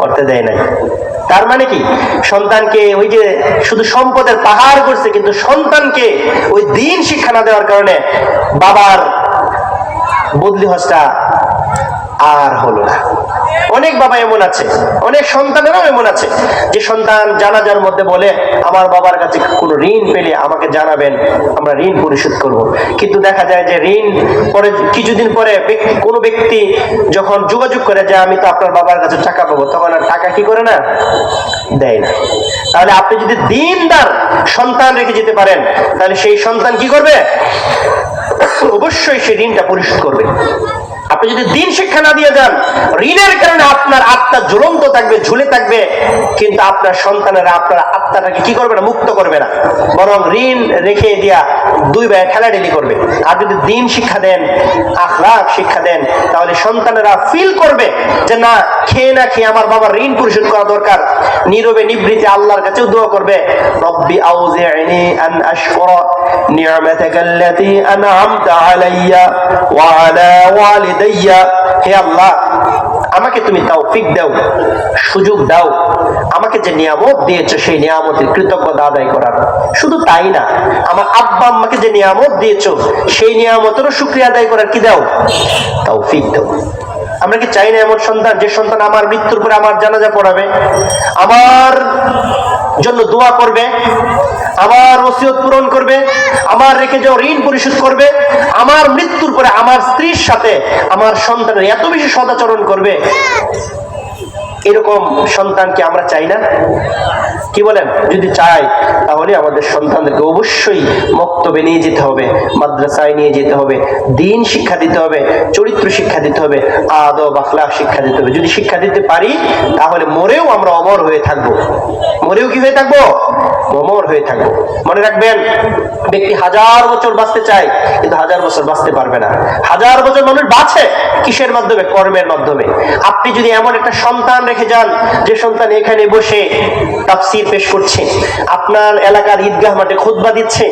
করতে দেয় নাই। তার মানে কি, সন্তানকে ওই যে শুধু সম্পদের পাহাড় করছে, কিন্তু সন্তানকে ওই দিন শিক্ষা না দেওয়ার কারণে বাবার বদলি হজটা আর হলো না। অনেক বাবা এমন আছে, অনেক সন্তানেরাও এমন আছে যে সন্তান জানাজার মধ্যে বলে আমার বাবার কাছে কোনো ঋণ পেলে আমাকে জানাবেন, আমরা ঋণ পরিশোধ করব। কিন্তু দেখা যায় যে ঋণ পরে কিছুদিন পরে কোনো ব্যক্তি যখন যোগাযোগ করে যে আমি তো আপনার বাবার কাছে টাকা পাবো, তখন আর টাকা কি করে না, দেয় না। তাহলে আপনি যদি দিনদার সন্তান রেখে যেতে পারেন, তাহলে সেই সন্তান কি করবে? অবশ্যই সেই ঋণটা পরিশোধ করবে। আপনি যদি দিন শিক্ষা না দিয়ে যান, ঋণের কারণে আপনার আত্মা ঝুলন্ত থাকবে, ঝুলে থাকবে, কিন্তু আপনার সন্তানেরা আপনার আত্মাটাকে কি করবে না, মুক্ত করবে না, বরং ঋণ রেখে দিয়া দুই ভাই ঠেলাঠেলি করবে। আর যদি দিন শিক্ষা দেন, আখলাক শিক্ষা দেন, তাহলে সন্তানেরা ফিল করবে যে না, খেয়ে না খেয়ে আমার বাবার ঋণ পরিশোধ করা দরকার। নীরবে নিবৃত্তি আল্লাহর কাছেও দোয়া করবে, রব্বি আউজি'নি আন আশকুরা নি'মাতাকাল্লাতী আন'আমতা আলাইয়া ওয়া আলা ওয়ালিদাইয়া। হে আল্লাহ, আমাকে তুমি তৌফিক দাও, সুযোগ দাও, আমাকে যে নিয়ামত দিয়েছো সেই নিয়ামতের কৃতজ্ঞতা আদায় করার। শুধু তাই না, আমার আব্বা আম্মাকে যে নিয়ামত দিয়েছো সেই নিয়ামতেরও শুকরিয়া আদায় করার কি দাও, তৌফিক দাও। আমরা কি চাই না এমন সন্তান, যে সন্তান আমার মৃত্যুর পরে আমার জানাজা পড়াবে, আমার জন্য দোয়া করবে, আমার ওসিয়ত পূরণ করবে, আমার রেখে যাওয়া ঋণ পরিশোধ করবে, আমার মৃত্যুর পরে আমার স্ত্রীর সাথে আমার সন্তানের এত বেশি সদাচরণ করবে? এরকম সন্তানকে আমরা চাই না? কি বলেন? যদি চাই, তাহলে আমাদের সন্তানদেরকে অবশ্যই মক্তবে নিয়ে যেতে হবে, মাদ্রাসায় নিয়ে যেতে হবে, দিন শিক্ষা দিতে হবে, চরিত্র শিক্ষা দিতে হবে, আদব আখলাক শিক্ষা দিতে হবে। যদি শিক্ষা দিতে পারি, তাহলে মরেও আমরা অমর হয়ে থাকবো। মরেও কি হয়ে থাকবো? অমর হয়ে থাকবো। মনে রাখবেন, ব্যক্তি 1000 বছর বাঁচতে চায়, কিন্তু 1000 বছর বাঁচতে পারবে না। 1000 বছর মানুষ বাঁচে কিসের মাধ্যমে? কর্মের মাধ্যমে। আপনি যদি এমন একটা সন্তান রেখে যান, যে সন্তান এখানে বসে তাফসীর পেশ করছে, আপনার এলাকার ঈদগাহ মাঠে খুতবা দিচ্ছে,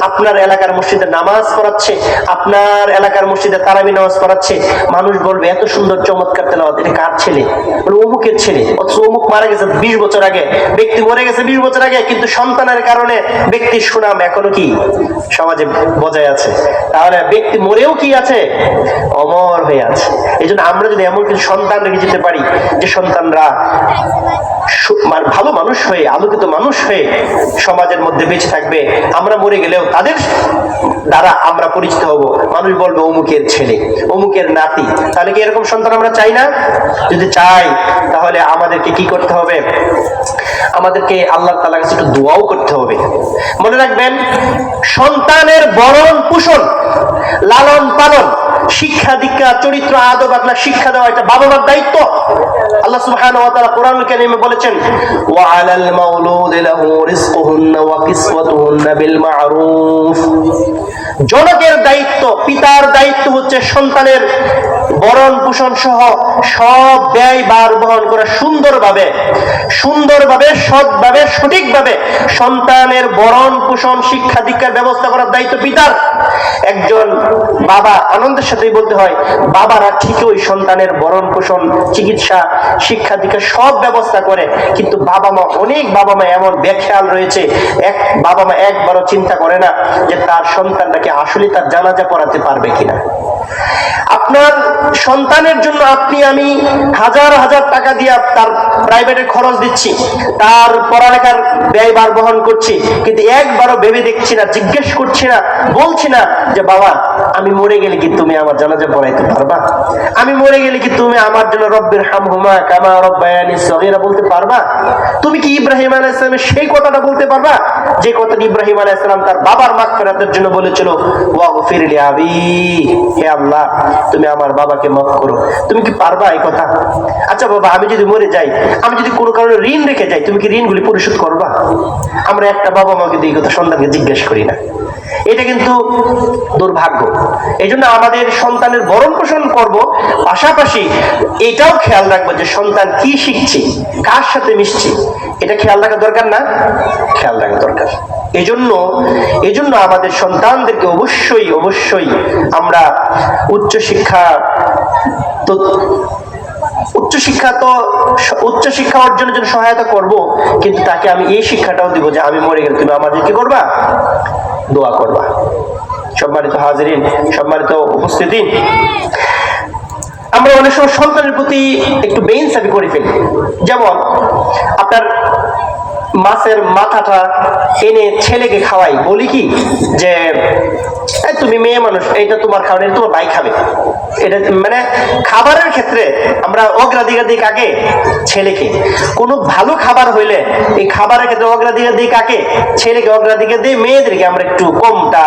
আপনার এলাকার মসজিদে নামাজ পড়াচ্ছে, আপনার এলাকার মসজিদে তারাবি নামাজ পড়াচ্ছে, মানুষ বলবে এত সুন্দর চমৎকার তেলাওয়াত, এটা কার ছেলে? বলে অমুকের ছেলে। অথচ অমুক মারা গেছে 20 বছর আগে, ব্যক্তি মরে গেছে 20 বছর আগে, কিন্তু সন্তানের কারণে ব্যক্তির সুনাম এখনো কি সমাজে বজায় আছে। তাহলে ব্যক্তি মরেও কি আছে? অমর হয়ে আছে। এই জন্য আমরা যদি এমন কিছু সন্তান রেখে যেতে পারি, যে সন্তানরা ভালো মানুষ হয়ে, আলোকিত মানুষ হয়ে সমাজের মধ্যে বেঁচে থাকবে, আমরা মরে গেলেও তাদের দ্বারা আমরা পরিচিত হব, মানুষ বলবে অমুকের ছেলে, অমুকের নাতি। তাহলে কি এরকম সন্তান আমরা চাই না? যদি চাই, তাহলে আমাদেরকে কি করতে হবে? আমাদেরকে আল্লাহ তাআলার কাছে একটু দোয়াও করতে হবে। মনে রাখবেন, সন্তানের বরণ পোষণ, লালন পালন, শিক্ষা দীক্ষা, চরিত্র আদব আখলাক শিক্ষা দেওয়া এটা বাবা মার দায়িত্ব। আল্লাহ সুবহানাহু ওয়া তাআলা কোরআনুল কারীমে বলেছেন, ওয়া আলাল মাউলুদি লাহু রিজকুহুন্না ওয়া কিসওয়াতুহুন্না বিল মা'রুফ। জনকের দায়িত্ব, পিতার দায়িত্ব হচ্ছে সন্তানের বরণ পোষণ সহ সব ব্যয় ভার বহন করা, সুন্দরভাবে, সৎভাবে, সঠিকভাবে সন্তানের বরণ পোষণ, শিক্ষা দীক্ষার ব্যবস্থা করার দায়িত্ব পিতার। একজন বাবা, আনন্দের সাথেই বলতে হয়, বাবারা ঠিকই ওই সন্তানের বরণ পোষণ, চিকিৎসা, শিক্ষা দীক্ষা সব ব্যবস্থা করে, কিন্তু বাবা মা, অনেক বাবা মা এমন বেখেয়াল রয়েছে, এক বাবা মা একবারও চিন্তা করে না যে তার সন্তানটাকে আসলে তার জানাজা পড়াতে পারবে কিনা। আপনার সন্তানের জন্য আপনি আমি হাজার হাজার টাকা দিয়ে তার প্রাইভেটের খরচ দিচ্ছি, তার পড়ালেখার ব্যয়ভার বহন করছি, কিন্তু একবারও ভেবে দেখছি না, জিজ্ঞেস করছি না, বলছি না যে বাবা, আমি মরে গেলে কি তুমি আমার জানাজা পড়াইতে পারবা? আমি মরে গেলে কি তুমি আমার জন্য রব্বির হামহুমা কামা রব্বায়ানি সগীরা বলতে পারবা? তুমি কি ইব্রাহিম আলাইহিস সালামের সেই কথাটা বলতে পারবা, যে কথাটি ইব্রাহিম আলাইহিস সালাম তার বাবার মাগফিরাতের জন্য বলেছিল, ওয়াগফির লি আবি, হে আল্লাহ তুমি আমার বাবাকে মাফ করো। তুমি কি পারবা এই কথা? আচ্ছা বাবা, আমি যদি মরে যাই, আমি যদি কোনো কারণে ঋণ রেখে যাই, তুমি কি ঋণগুলি পরিশোধ করবা? আমরা একটা বাবা মাকে এই কথা সন্তানকে জিজ্ঞেস করি না। এটা কিন্তু দুর্ভাগ্য। এই জন্য আমাদের সন্তানের ভরণ পোষণ করবো, পাশাপাশি এটাও খেয়াল রাখবো যে সন্তান কি শিখছে, কার সাথে মিশছে, এটা খেয়াল রাখা দরকার না? খেয়াল রাখা দরকার। এজন্য আমাদের সন্তানদেরকে অবশ্যই অবশ্যই আমরা উচ্চশিক্ষা অর্জনের জন্য সহায়তা করব, কিন্তু তাকে আমি এই শিক্ষাটাও দিব যে আমি মরে গেলে তুমি আমার জন্য কি করবা? দোয়া করবা। সম্মানিত হাজিরিন, সম্মানিত উপস্থিতি, আমরা অনেক সময় সন্তানের প্রতি একটু বেইনসাফি করে ফেলি। যেমন আপনার মাছের মাথাটা এনে ছেলেকে খাওয়াই, বলি কি যে তুমি মেয়ে মানুষ, এইটা তোমার খাওয়ানো, তোমার ভাই খাবে। এটা মানে খাবারের ক্ষেত্রে আমরা অগ্রাধিকার দিই কাকে? ছেলেকে। কোনো ভালো খাবার হইলে এই খাবারের ক্ষেত্রে অগ্রাধিকার দিই কাকে? ছেলেকে অগ্রাধিকার দিই। মেয়েদেরকে আমরা একটু কমটা,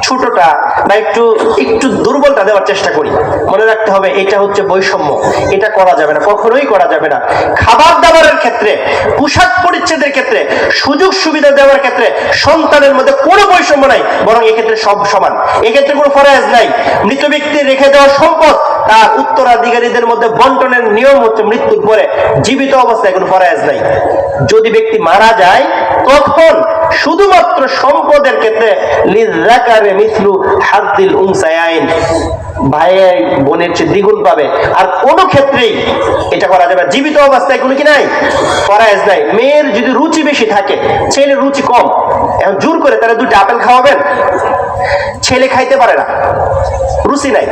ছোটটা বা একটু দুর্বলটা দেওয়ার চেষ্টা করি। মনে রাখতে হবে এটা হচ্ছে বৈষম্য, এটা করা যাবে না, কখনোই করা যাবে না। খাবার দাবারের ক্ষেত্রে, পোশাক পরিচ্ছদের ক্ষেত্রে, সুযোগ সুবিধা দেওয়ার ক্ষেত্রে সন্তানের মধ্যে কোনো বৈষম্য নাই, বরং এক্ষেত্রে সব সমান। এক্ষেত্রে কোনো ফরজ নাই। মৃত ব্যক্তির রেখে দেওয়া সম্পদ তার উত্তরাধিকারীদের মধ্যে বন্টনের নিয়ম হচ্ছে মৃত্যুর পরে, জীবিত অবস্থায় কোনো ফরজ নাই। যদি ব্যক্তি মারা যায় তখন শুধুমাত্র সম্পদের ক্ষেত্রে লিযাকারি মিসলু হাদ্দিল উনসায়াইন, ভাই বোনের চেয়ে দ্বিগুণ পাবে। আর কোনো ক্ষেত্রেই এটা করা যাবে। জীবিত অবস্থায় কোনো কি নাই, ফরজ নাই। মেয়ের যদি রুচি বেশি থাকে, ছেলের রুচি কম, এখন জোর করে তারা দুটো আপেল খাওয়াবেন? ছেলে খাইতে পারে না, রুচি নাই,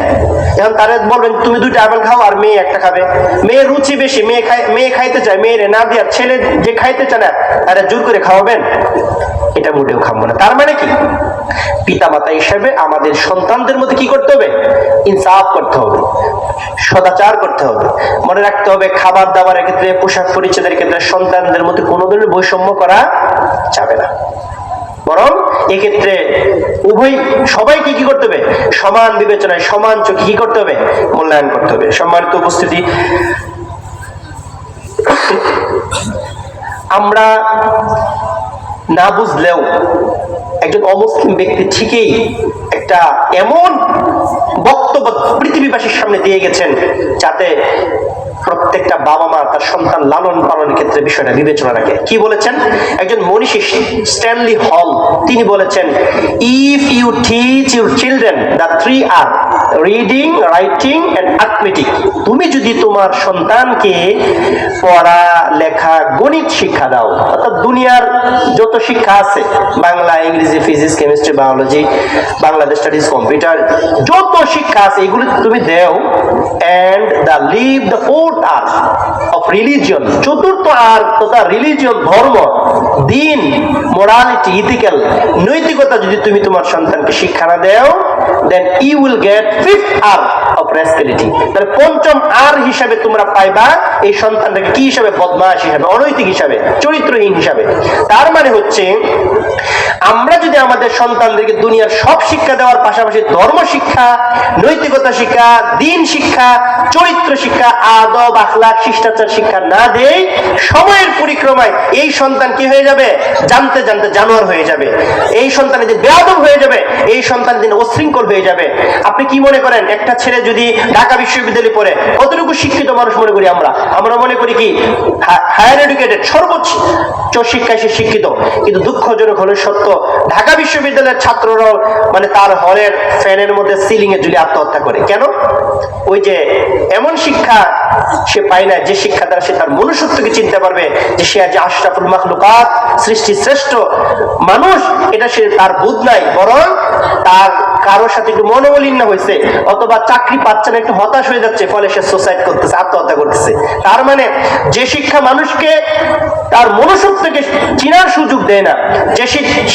এখন তারা বলবেন তুমি দুইটা আপেল খাও আর মেয়ে একটা খাবে। মেয়ের রুচি বেশি, মেয়ে খাইতে চায়, মেয়ের না দিয়ে ছেলে যে খাইতে চায় না তারা জোর করে খাওয়াবেন? এটা মোটেও খাবো না। তার মানে কি? পিতামাতা হিসেবে আমাদের সন্তানদের মধ্যে কি করতে হবে? ইনসাফ করতে হবে, সদাচার করতে হবে। মনে রাখতে হবে খাবার দাবারের ক্ষেত্রে, পোশাক পরিচ্ছদের ক্ষেত্রে সন্তানদের মধ্যে কোনো ধরনের বৈষম্য করা যাবে না, বরং এক্ষেত্রে সবাইকে কি করতে হবে? সমান বিবেচনায়, সমান চোখে কি করতে হবে? মূল্যায়ন করতে হবে। সম্মানিত উপস্থিতি, আমরা না বুঝলেও একজন অমুসলিম ব্যক্তি ঠিকই একটা এমন বক্তব্য পৃথিবীবাসীর সামনে দিয়ে গেছেন যাতে প্রত্যেকটা বাবা মা তার সন্তান লালন পালনের ক্ষেত্রে বিষয়টা বিবেচনা রাখে। কি বলেছেন? একজন মনীষী স্ট্যানলি হল, তিনি বলেছেন, if you teach your children the 3 R, reading, writing and arithmetic, তুমি যদি তোমার সন্তানকে পড়া, লেখা, গণিত শিক্ষা দাও, অর্থাৎ দুনিয়ার যত শিক্ষা আছে, বাংলা, ইংরেজি, physics, chemistry, biology, Bangladesh studies, computer, যত শিক্ষা আছে এগুলো তুমি দাও, and the leave the fourth R of religion, চতুর্থ আর তথা রিলিজিয়ন, ধর্ম, দিন, মোরালিটি, ইথিক্যাল, নৈতিকতা যদি তুমি তোমার সন্তানকে শিক্ষা না দাও, then you will get fifth R of rascality, তাহলে পঞ্চম আর হিসাবে তোমরা পাইবা এই সন্তানটাকে কি হিসাবে? বদমাশ হিসাবে, অনৈতিক হিসাবে, চরিত্রহীন হিসাবে। তার মানে হচ্ছে আমরা যদি আমাদের সন্তানদেরকে দুনিয়ার সব শিক্ষা দেওয়ার পাশাপাশি ধর্ম শিক্ষা, নৈতিকতা শিক্ষা, দিন শিক্ষা, চরিত্র শিক্ষা, আদব, আখলাক, শিষ্টাচার শিক্ষা না দেই, সময়ের পরিক্রমায় এই সন্তান কি হয়ে যাবে? জানতে জানতে জানোয়ার হয়ে যাবে। এই সন্তান দিন বেয়াদব হয়ে যাবে, এই সন্তান দিন অশৃঙ্খল হয়ে যাবে। আপনি কি মনে করেন একটা ছেলে যদি ঢাকা বিশ্ববিদ্যালয়ে পড়ে, কতটুকু শিক্ষিত মানুষ মনে করি আমরা মনে করি কি হায়ার এডুকেটেড, সর্বোচ্চ শিক্ষায় সে শিক্ষিত। কিন্তু দুঃখজনক হলে সত্য, ঢাকা বিশ্ববিদ্যালয়ের ছাত্ররাও মানে তার হলের ফ্যানের মধ্যে সিলিং এ ঝুলে আত্মহত্যা করে। কেন? ওই যে এমন শিক্ষা সে পায় না যে শিক্ষা দ্বারা সে তার মনুষ্যত্বকে চিনতে পারবে যে সে আজ আশরাফুল মাখলুকাত, সৃষ্টির শ্রেষ্ঠ মানুষ, এটা সে তার বোধ নাই, বরং তার কারোর সাথে একটু মনোমালিন্য হয়েছে, অথবা চাকরি বাচ্চারা একটু হতাশ হয়ে যাচ্ছে, ফলে সে সুসাইড করতেছে, আত্মহত্যা করতেছে। তার মানে যে শিক্ষা মানুষকে তার মনুষ্যত্বকে চিনার সুযোগ দেয় না, যে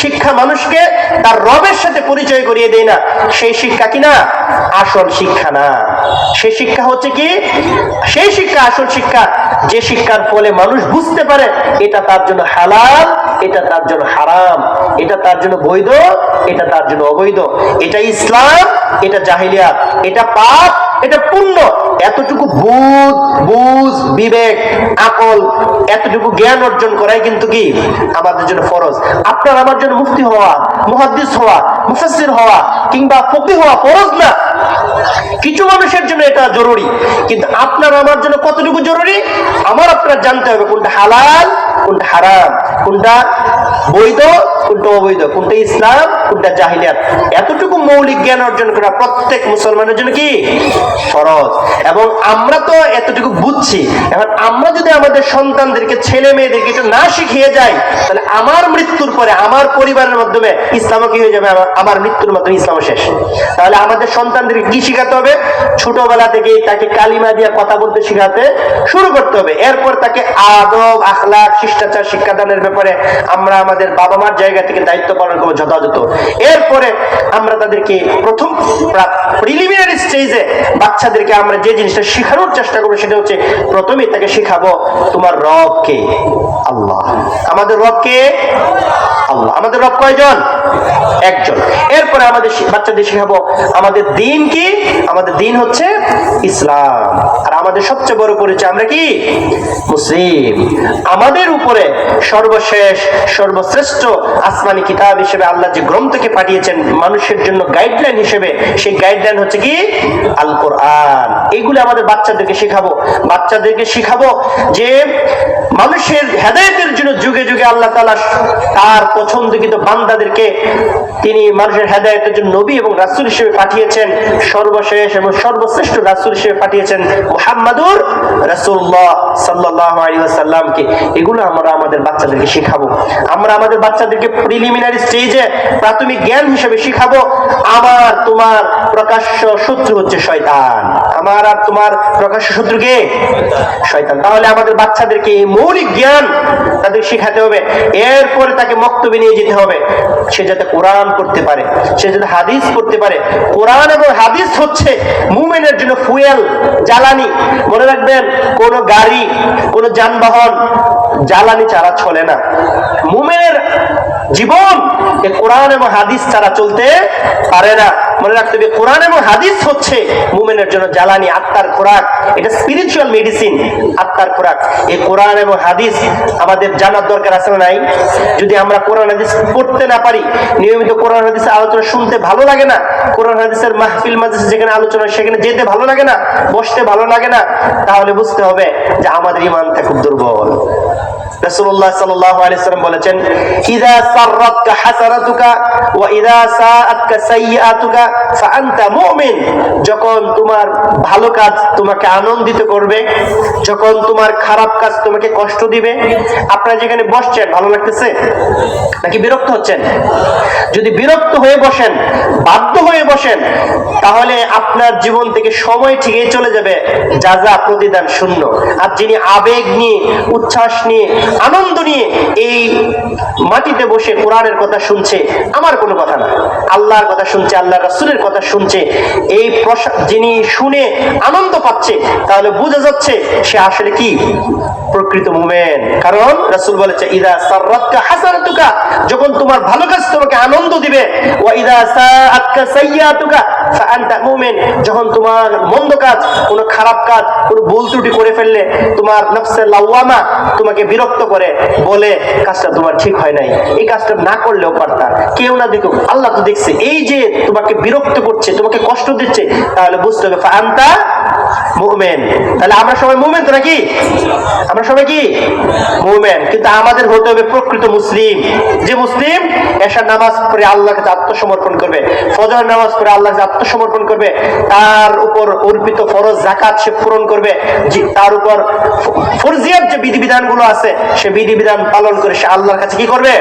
শিক্ষা মানুষকে তার রবের সাথে পরিচয় করিয়ে দেয় না, সেই শিক্ষা কি না? আসল শিক্ষা না। সেই শিক্ষা হচ্ছে কি? সেই শিক্ষা আসল শিক্ষা, যে শিক্ষার ফলে মানুষ বুঝতে পারে এটা তার জন্য হালাল, এটা তার জন্য হারাম, এটা তার জন্য বৈধ, এটা তার জন্য অবৈধ, এটা ইসলাম, এটা জাহিলিয়াত, এটা পাপ, এটা পুণ্য। এতটুকু বুঝ, বিবেক, আকল, এতটুকু জ্ঞান অর্জন করাই কিন্তু কি আমাদের জন্য ফরজ। আপনার আমার জন্য মুফতি হওয়া, মুহাদ্দিস হওয়া, মুফাসসির হওয়া কিংবা ফকিহ হওয়া ফরজ না। কিছু মানুষের জন্য এটা জরুরি, কিন্তু আপনার আমার জন্য কতটুকু জরুরি? আমার আপনার জানতে হবে কোনটা হালাল, কোনটা হারাম, কোনটা বৈধ, কোনটা অবৈধ, কোনটা ইসলাম, কোনটা জাহিলিয়াত। এতটুকু মৌলিক জ্ঞান অর্জন করা প্রত্যেক মুসলমানের জন্য কি ফরজ। এবং আমরা তো এতটুকু বুঝছি, এখন আমরা যদি আমাদের সন্তানদেরকে, ছেলে মেয়েদেরকে এটা না শিখিয়ে যাই, তাহলে আমার মৃত্যুর পরে আমার পরিবারের মাধ্যমে ইসলামও কি হয়ে যাবে? আমার মৃত্যুর মাধ্যমে ইসলামও শেষ। তাহলে আমাদের সন্তানদেরকে কি শিখাতে হবে? ছোটবেলা থেকে তাকে কালিমা দিয়ে কথা বলতে শিখাতে শুরু করতে হবে। এরপর তাকে আদব, আখলাক, শিষ্টাচার শিক্ষাদানের ব্যাপারে আমরা আমাদের বাবা মার জায়গা থেকে দায়িত্ব পালন করবো যথাযথ। এরপরে আমরা তাদেরকে প্রথম প্রিলিমিনারি স্টেজে বাচ্চাদেরকে আমরা যে জিনিসটা শেখানোর চেষ্টা করবো সেটা হচ্ছে, প্রথমেই তাকে শেখাবো তোমার রব কে? আল্লাহ। আমাদের রব কে? আল্লাহ। আমাদের রব কয়জন? একজন। এরপরে আমাদের বাচ্চাদের শেখাবো আমাদের দিন কি? আমাদের দিন হচ্ছে ইসলাম। আর আমাদের সবচেয়ে বড় পরিচয় আমরা কি? মুসলিম। আমাদের উপরে সর্বশেষ সর্বশ্রেষ্ঠ আসমানি কিতাব হিসেবে আল্লাহ যে গ্রন্থকে পাঠিয়েছেন মানুষের জন্য গাইডলাইন হিসেবে, সেই গাইডলাইন হচ্ছে কি? আল কোরআন। এইগুলো আমাদের বাচ্চাদেরকে শেখাবো। বাচ্চাদেরকে শিখাবো যে মানুষের হেদায়েতের জন্য যুগে যুগে আল্লাহ তাআলা তার পছন্দকৃত বান্দাদেরকে তিনি মানুষের হেদায়েতের জন্য নবী এবং রাসূল হিসেবে পাঠিয়েছেন। সর্বশেষ এবং সর্বশ্রেষ্ঠ রাসূল হিসেবে পাঠিয়েছেন মুহাম্মাদুর রাসূলুল্লাহ সাল্লাল্লাহু আলাইহি ওয়াসাল্লামকে। এগুলো আমরা আমাদের বাচ্চাদেরকে শেখাবো। আমরা আমাদের বাচ্চাদেরকে প্রিলিমিনারি স্টেজে প্রাথমিক জ্ঞান হিসেবে শিখাবো আমার তোমার প্রকাশ্য শত্রু হচ্ছে শয়তান। আমার আর তোমার প্রকাশ্য শত্রু কে? শয়তান। তাহলে আমাদের বাচ্চাদেরকে এই মৌলিক জ্ঞান তাদের শিখাতে হবে। এরপরে তাকে মক্তবে নিয়ে যেতে হবে, সে যাতে কোরআন পড়তে পারে, সে যাতে হাদিস পড়তে পারে। কোরআন এবং হাদিস হচ্ছে মুমিনের জন্য ফুয়েল, জ্বালানি। মনে রাখবেন, কোন গাড়ি, কোন যানবাহন জ্বালানি ছাড়া চলে না। মুমিনের জীবন এই কোরআন এবং হাদিস ছাড়া চলতে পারে না। মনে রাখতে হবে, কোরআন এবং হাদিস হচ্ছে মুমিনের জন্য জ্বালানি, আত্মার খোরাক। এটা স্পিরিচুয়াল মেডিসিন, আত্মার খোরাক। এই কোরআন এবং হাদিস আমাদের জানার দরকার আছে না নাই? যদি আমরা কোরআন হাদিস পড়তে না পারি, নিয়মিত কোরআন হাদিসের আলোচনা শুনতে ভালো লাগে না, কোরআন হাদিসের মাহফিল মাদ্রাসা যেখানে আলোচনা সেখানে যেতে ভালো লাগে না, বসতে ভালো লাগে না, তাহলে বুঝতে হবে যে আমাদের ঈমানটা খুব দুর্বল। রাসূলুল্লাহ সাল্লাল্লাহু আলাইহি ওয়াসাল্লাম বলেছেন, ইযা সাররাতকা হাসানাতুকা ওয়া ইযা সাআতকা সাইয়্যাতুকা ফাআনতা মুমিন। যখন তোমার ভালো কাজ তোমাকে আনন্দিত করবে, যখন তোমার খারাপ কাজ তোমাকে কষ্ট দিবে। আপনারা যেখানে বসছেন ভালো লাগতেছে নাকি বিরক্ত হচ্ছেন? যদি বিরক্ত হয়ে বসেন, বাধ্য হয়ে বসেন, তাহলে আপনার জীবন থেকে সময় ঠিকই চলে যাবে, যাজা প্রতিদান শূন্য। আর যিনি আবেগ নিয়ে, উচ্ছ্বাস নিয়ে, আনন্দ নিয়ে এই মাটিতে বসে কোরআনের কথা শুনছে, আমার কোনো কথা না, আল্লাহর কথা শুনছে, আল্লাহ রাসূলের কথা শুনছে, এই যিনি শুনে আনন্দ পাচ্ছে, তাহলে বোঝা যাচ্ছে সে আসলে কি? প্রকৃত মুমিন। কারণ রাসূল বলেছে, ইযা সাররাতকা হাসানাতুকা, যখন তোমার ভালো কাজ তোমাকে আনন্দ দিবে, ওয়া ইযা সাআতকা সাইয়্যাতুকা ফাআনতা মুমিন, যখন তোমার মন্দ কাজ, কোনো খারাপ কাজ, কোনো ভুল ত্রুটি করে ফেললে তোমার নফসে লাওয়ামা তোমাকে বিরক্ত করে, বলে কাজটা তোমার ঠিক হয় নাই, এই কাজটা না করলেও পারতা, কেউ না দেখুক, আল্লাহ তো দেখছে, এই যে তোমাকে বিরক্ত করছে, তোমাকে কষ্ট দিচ্ছে, তাহলে বুঝতে হবে ফাআনতা মুমিন। তাহলে আমরা সবাই মুমিন তো নাকি? আমরা সবাই কি মুমিন, কিন্তু আমাদের হতে হবে প্রকৃত মুসলিম, যে মুসলিম এশার নামাজ পড়ে আল্লাহকে আত্মসমর্পণ করবে, ফজর নামাজ পড়ে আল্লাহকে আত্মসমর্পণ করবে, তার উপর অর্পিত ফরজ যাকাত সে পূরণ করবে, তার উপর ফরজিয়াত যে বিধিবিধানগুলো আছে সে বিধিবিধান পালন করে সে আল্লাহর কাছে কি করবে,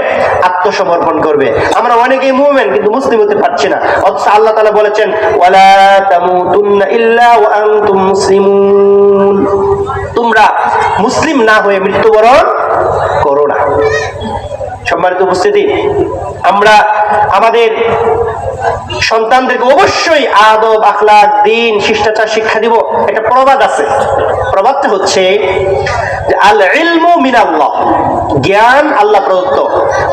আত্মসমর্পণ করবে। আমরা অনেকেই মুমিন কিন্তু মুসলিম হতে পারছি না, অথচ আল্লাহ তাআলা বলেছেন ওয়ালা তামুতুন্না ইল্লা ওয়া আনতুম মুসলিমুন, তোমরা মুসলিম না হয়ে মৃত্যুবরণ করো না। সম্মানিত উপস্থিতি, আমরা আমাদের সন্তানদেরকে অবশ্যই আদব, আখলাক, দ্বীন, শিষ্টাচার শিক্ষা দিব। একটা প্রবাদ আছে, প্রবাদটা হচ্ছে যে আল ইলমু মিনাল্লাহ, জ্ঞান আল্লাহ প্রদত্ত,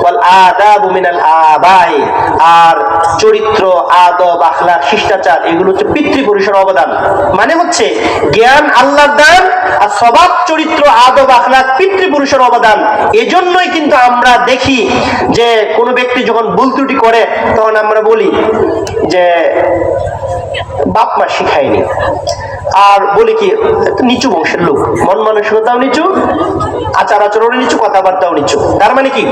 ওয়াল আদাবু মিনাল আবাই, আর চরিত্র, আদব, আখলাক, শিষ্টাচার এগুলো হচ্ছে পিতৃপুরুষের অবদান। মানে হচ্ছে জ্ঞান আল্লাহর দান আর স্বভাব, চরিত্র, আদব, আখলাক পিতৃপুরুষের অবদান। এজন্যই কিন্তু আমরা দেখি যে কোনো ব্যক্তি যখন ভুল ত্রুটি করে তখন আমরা বলি যে বাপ মা শিখায়নি, আর বলি কি নিচু বংশের লোক, মন মানসিকতাও নিচু, আচার আচরণ নিচু, কথাবার্তাও নিচু। তার মানে কি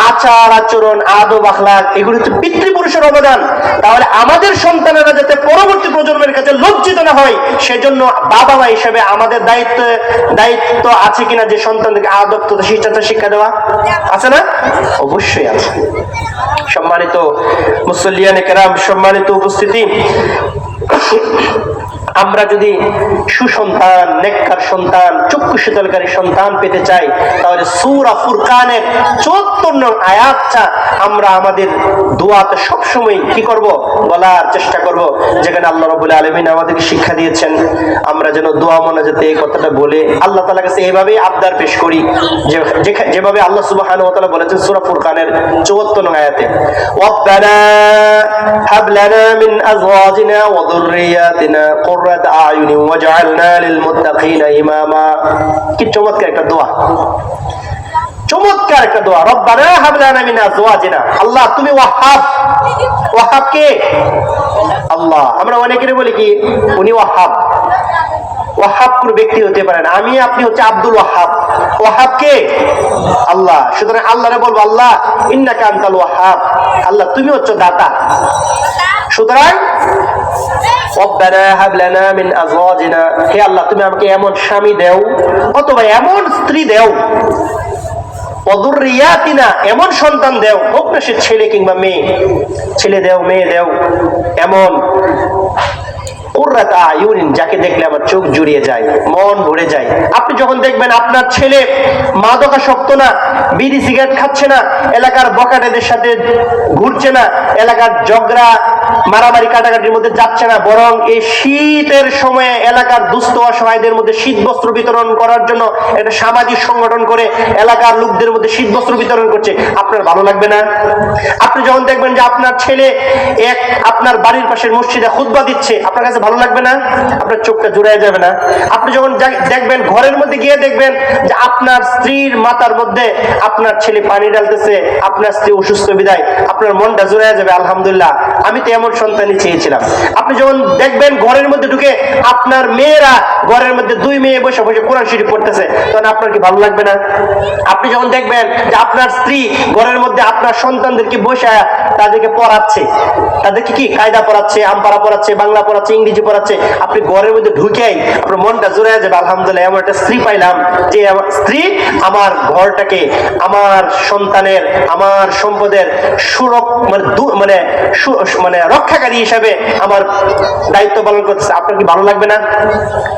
আচার আচরণ, আদব, আখলাক এগুলো হচ্ছে পিতৃপুরুষের অবদান। তাহলে আমাদের সন্তানেরা যাতে পরবর্তী প্রজন্মের কাছে লজ্জিত না হয়, সেজন্য বাবা মা হিসেবে আমাদের দায়িত্ব আছে কিনা যে সন্তানদেরকে আদব তথা শিষ্টাচার শিক্ষা দেওয়া, আছে না? অবশ্যই আছে। সম্মানিত মুসল্লিয়ানে কেরাম, সম্মানিত উপস্থিতি, আমরা যদি সুসন্তান, নেককার সন্তান, চক্ষু শীতলকারী সন্তান পেতে চাই, তাহলে সূরা ফুরকানের ৭৪ নং আয়াতটা আমরা আমাদের দোয়াতে সবসময় কি করব, বলার চেষ্টা করব, যেখানে আল্লাহ রাব্বুল আলামিন আমাদেরকে শিক্ষা দিয়েছেন আমরা যেন দোয়া মোনাজাতে এই কথাটা বলে আল্লাহ তাআলার কাছে এভাবেই আবদার পেশ করি, যেভাবে আল্লাহ সুবহানাহু ওয়া তাআলা বলেছেন সূরা ফুরকানের ৭৪ নং আয়াতে, রব্বানা হাব লানা মিন আজওয়াজিনা ওয়া যুররিয়াতিনা কুররাতা আয়ুনি ওয়াজআলনা লিল মুত্তাকিনা ইমামা। কি চমৎকার একটা দোয়া, চমৎকার একটা দোয়া। রব্বানা হাব লানা মিন আজওয়াজিনা, আল্লাহ তুমি ওয়াহাব। ওয়াহাব কে? আল্লাহ। আমরা অনেকেরে বলি কি উনি ওয়াহাব। ওয়াহাব কোন ব্যক্তি হতে পারে না, আমি আপনি হচ্ছে আব্দুল ওয়াহাব। ওয়াহাব কে? আল্লাহ। সুতরাং আল্লাহরে বলবো আল্লাহ ইন্নাকা আনতাল ওয়াহাব, আল্লাহ তুমি হচ্ছে দাতা। সুতরাং রব্বানা হাব লানা মিন আজওয়াজিনা, হে আল্লাহ তুমি আমাকে এমন স্বামী দেও অথবা এমন স্ত্রী দেও, ওয়া যুররিয়াতিনা এমন সন্তান দেও, হোক না সে ছেলে কিংবা মেয়ে, ছেলে দেও মেয়ে দেও, এমন কুররাতা আয়ুনিন যাকে দেখলে আমার চোখ জুড়িয়ে যায়, মন ভরে যায়। আপনি যখন দেখবেন আপনার ছেলে মাদকাসক্ত না, বিড়ি সিগারেট খাচ্ছে না, এলাকার বকাটেদের সাথে ঘুরছে না, এলাকার ঝগড়া মারামারি কাটাকাটির মধ্যে যাচ্ছে না, বরং এই শীতের সময়ে এলাকার দুস্থ অসহায়দের মধ্যে শীত বস্ত্র বিতরণ করার জন্য একটা সামাজিক সংগঠন করে এলাকার লোকদের মধ্যে শীত বস্ত্র বিতরণ করছে, আপনার ভালো লাগবে না? আপনি যখন দেখবেন যে আপনার ছেলে আপনার বাড়ির পাশের মসজিদে খুতবা দিচ্ছে, আপনার কাছে ভালো লাগবে না? আপনার চোখটা জুড়ে যাবে না? আপনি যখন দেখবেন, ঘরের মধ্যে গিয়ে দেখবেন যে আপনার স্ত্রীর মাথার মধ্যে আপনার ছেলে পানি ঢালতেছে, আপনার স্ত্রী অসুস্থ বিদায়, আপনার মনটা জুড়ে যাবে, আলহামদুলিল্লাহ আমি তো এমন সন্তানই চেয়েছিলাম। আপনি যখন দেখবেন ঘরের মধ্যে ঢুকে আপনার মেয়েরা ঘরের মধ্যে 2 মেয়ে বসে বসে কোরআন শরীফ পড়তেছে, তখন আপনার কি ভালো লাগবে না? আপনি যখন দেখবেন যে আপনার স্ত্রী ঘরের মধ্যে আপনার সন্তানদেরকে বসে তাদেরকে পড়াচ্ছে, তাদেরকে কি কায়দা পড়াচ্ছে, আমপারা পড়াচ্ছে, বাংলা পড়াচ্ছে, ইংরেজি পড়াচ্ছে, আপনি ঘরের মধ্যে ঢুকেই আপনার মনটা জোরে যাবে, আলহামদুলিল্লাহ এমন একটা স্ত্রী পাইলাম যে স্ত্রী আমার ঘরটাকে, আমার সন্তানের, আমার সম্পদের মানে রক্ষাকারী হিসাবে আমার দায়িত্ব পালন করতেছে। আপনার কি ভালো লাগবে না?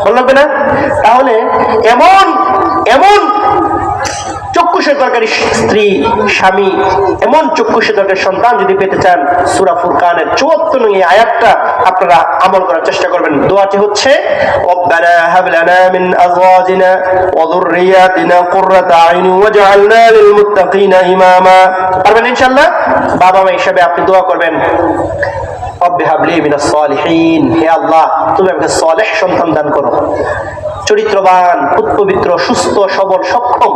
ভালো লাগবে না? তাহলে এমন এমন চক্ষুষে দরকারি স্ত্রী, স্বামী, এমন চক্ষুষে দরকারি সন্তান যদি পেতে চান, সূরা ফুরকানের ৭৪ নং আয়াতটা আপনারা আমল করার চেষ্টা করবেন। দোয়াটি হচ্ছে রব্বানা হাব লানা মিন আজওয়াজিনা ওয়া যুররিয়াতিনা কুররাতা আইনি ওয়াজআলনা লিল মুত্তাকিনা ইমামা। পারবেন ইনশাআল্লাহ? বাবা মা হিসেবে আপনি দোয়া করবেন রব্বি হাবলি মিনাস সালিহিন, হে আল্লাহ তুমি আমাকে সালেহ সন্তান দান করো। চরিত্রবান, পবিত্র, সুস্থ, সবল, সক্ষম,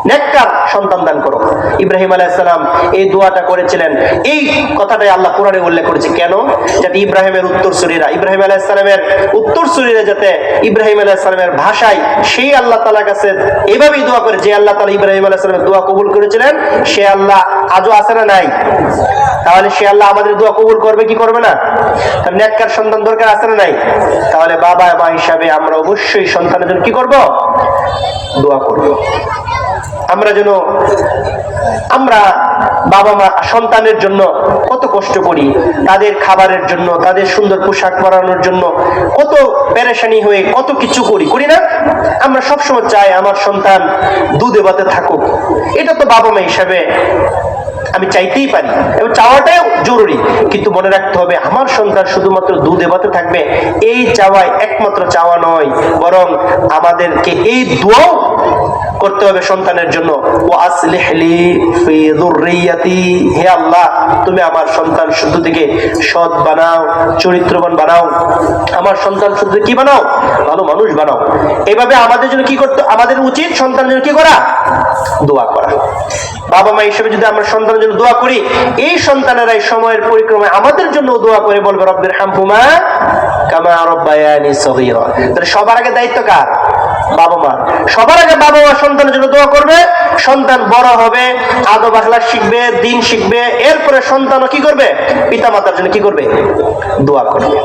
নেককার সন্তান দান করো। ইব্রাহিম আলাইহিস সালাম এই দোয়াটা করেছিলেন। এই কথাটাই আল্লাহ কোরআনে উল্লেখ করেছে। কেন? যাতে ইব্রাহিমের উত্তরসূরিরা, ইব্রাহিম আলাইহিস সালামের উত্তরসূরিরা যাতে ইব্রাহিম আলাইহিস সালামের ভাষায় সেই আল্লাহ তাআলার কাছে এইভাবেই দোয়া করে, যে আল্লাহ তাআলা ইব্রাহিম আলাইহিস সালামের দোয়া কবুল করেছিলেন, সে আল্লাহ আজও আছে না নাই? তাহলে সে আল্লাহ আমাদের দোয়া কবুল করবে কি করবে না? তার নেককার সন্তান দরকার আছে না নাই? তাহলে বাবা মা হিসাবে আমরা অবশ্যই সন্তানের জন্য কি করব? দোয়া করব। আমরা বাবা মা সন্তানের জন্য কত কষ্ট করি, তাদের খাবারের জন্য, তাদের সুন্দর পোশাক পরানোর জন্য কত পেরেশানি হয়ে কত কিছু করি না? আমরা সবসময় চাই আমার সন্তান দুধে ভাতে থাকুক। এটা তো বাবা মা হিসাবে আমি চাইতেই পারি এবং চাওয়াটাই জরুরি, কিন্তু মনে রাখতে হবে আমার সন্তান শুধুমাত্র দুধে ভাতে থাকবে এই চাওয়াই একমাত্র চাওয়া নয়, বরং আমাদেরকে এই দোয়াও করতে হবে সন্তানের জন্য। ও আসলিহ লি ফি যুররিয়াতি, হে আল্লাহ তুমি আমার সন্তান শুদ্ধ থেকে সৎ বানাও, চরিত্রবান বানাও, আমার সন্তান শুদ্ধ কি বানাও? ভালো মানুষ বানাও। এভাবে আমাদের জন্য কি করতে, আমাদের উচিত সন্তানের জন্য কি করা? দোয়া করা। বাবা মা হিসেবে যদি আমরা সন্তানের জন্য দোয়া করি, এই সন্তানেরা এই সময়ের পরিক্রমায় আমাদের জন্য দোয়া করে বলবে রব্বির হামহুমা কামা রাব্বায়ানি সগীরা। তাহলে সবার আগে দায়িত্ব কার? বাবা মা। সবার আগে বাবা মা সন্তানের জন্য দোয়া করবে। সন্তান বড় হবে, আদব আখলাক শিখবে, দিন শিখবে, এরপরে সন্তানও কি করবে? পিতা মাতার জন্য কি করবে? দোয়া করবে।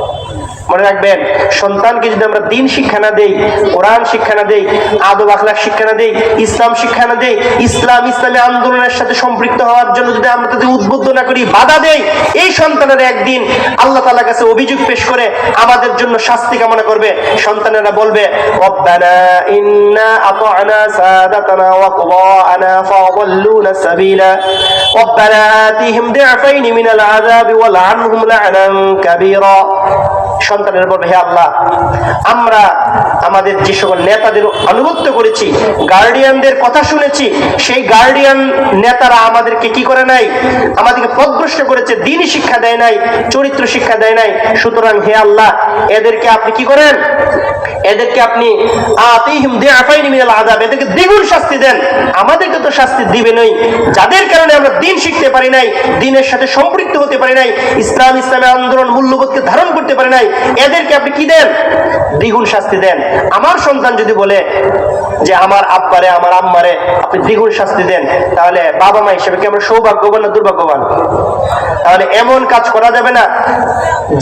মনে রাখবেন, সন্তানকে যদি আমরা দিন শিক্ষা না দেই, কোরআন শিক্ষা না দেই, আদব আখলাক শিক্ষা না দেই, ইসলাম শিক্ষা না দেই, ইসলামী আন্দোলনের সাথে সম্পৃক্ত হওয়ার জন্য যদি আমরা তাদের উদ্বুদ্ধ না করি, বাধা দেই, এই সন্তানেরা একদিন আল্লাহ তাআলার কাছে অভিযোগ পেশ করে আমাদের জন্য শাস্তি কামনা করবে। সন্তানেরা বলবে রব্বানা ইন্না আতা'না সাদাতানা ওয়া কুবাআনা ফাদাল্লুনা সাবিলা রব্বানা আতিহিম দি'ফাইনি মিনাল আযাবি ওয়া লআনহুম লা'নান কাবীরা। সন্তানের বলবে, হে আল্লাহ আমরা আমাদের যে সকল নেতাদের আনুগত্য করেছি, গার্ডিয়ানদের কথা শুনেছি, সেই গার্ডিয়ান নেতারা আমাদেরকে কি করে নাই? আমাদেরকে পথভ্রষ্ট করেছে, দ্বীনি শিক্ষা দেয় নাই, চরিত্র শিক্ষা দেয় নাই। সুতরাং হে আল্লাহ এদেরকে আপনি কি করেন? এদেরকে আপনি আতিহিম দি'ফাইনি মিনাল আযাব, এদেরকে দ্বিগুণ শাস্তি দেন। আমাদেরকে তো শাস্তি দিবেনই, যাদের কারণে আমরা দ্বীন শিখতে পারি নাই, দ্বীনের সাথে সম্পৃক্ত হতে পারি নাই, ইসলামী আন্দোলন মূল্যবোধকে ধারণ করতে পারি নাই, এদেরকে আপনি কি দেন? দ্বিগুণ শাস্তি দেন। আমার সন্তান যদি বলে যে আমার আব্বারে আমার আম্মারে আপনি দ্বিগুণ শাস্তি দেন, তাহলে বাবা মা হিসেবে কি আমরা সৌভাগ্যবান না দুর্ভাগ্যবান? তাহলে এমন কাজ করা যাবে না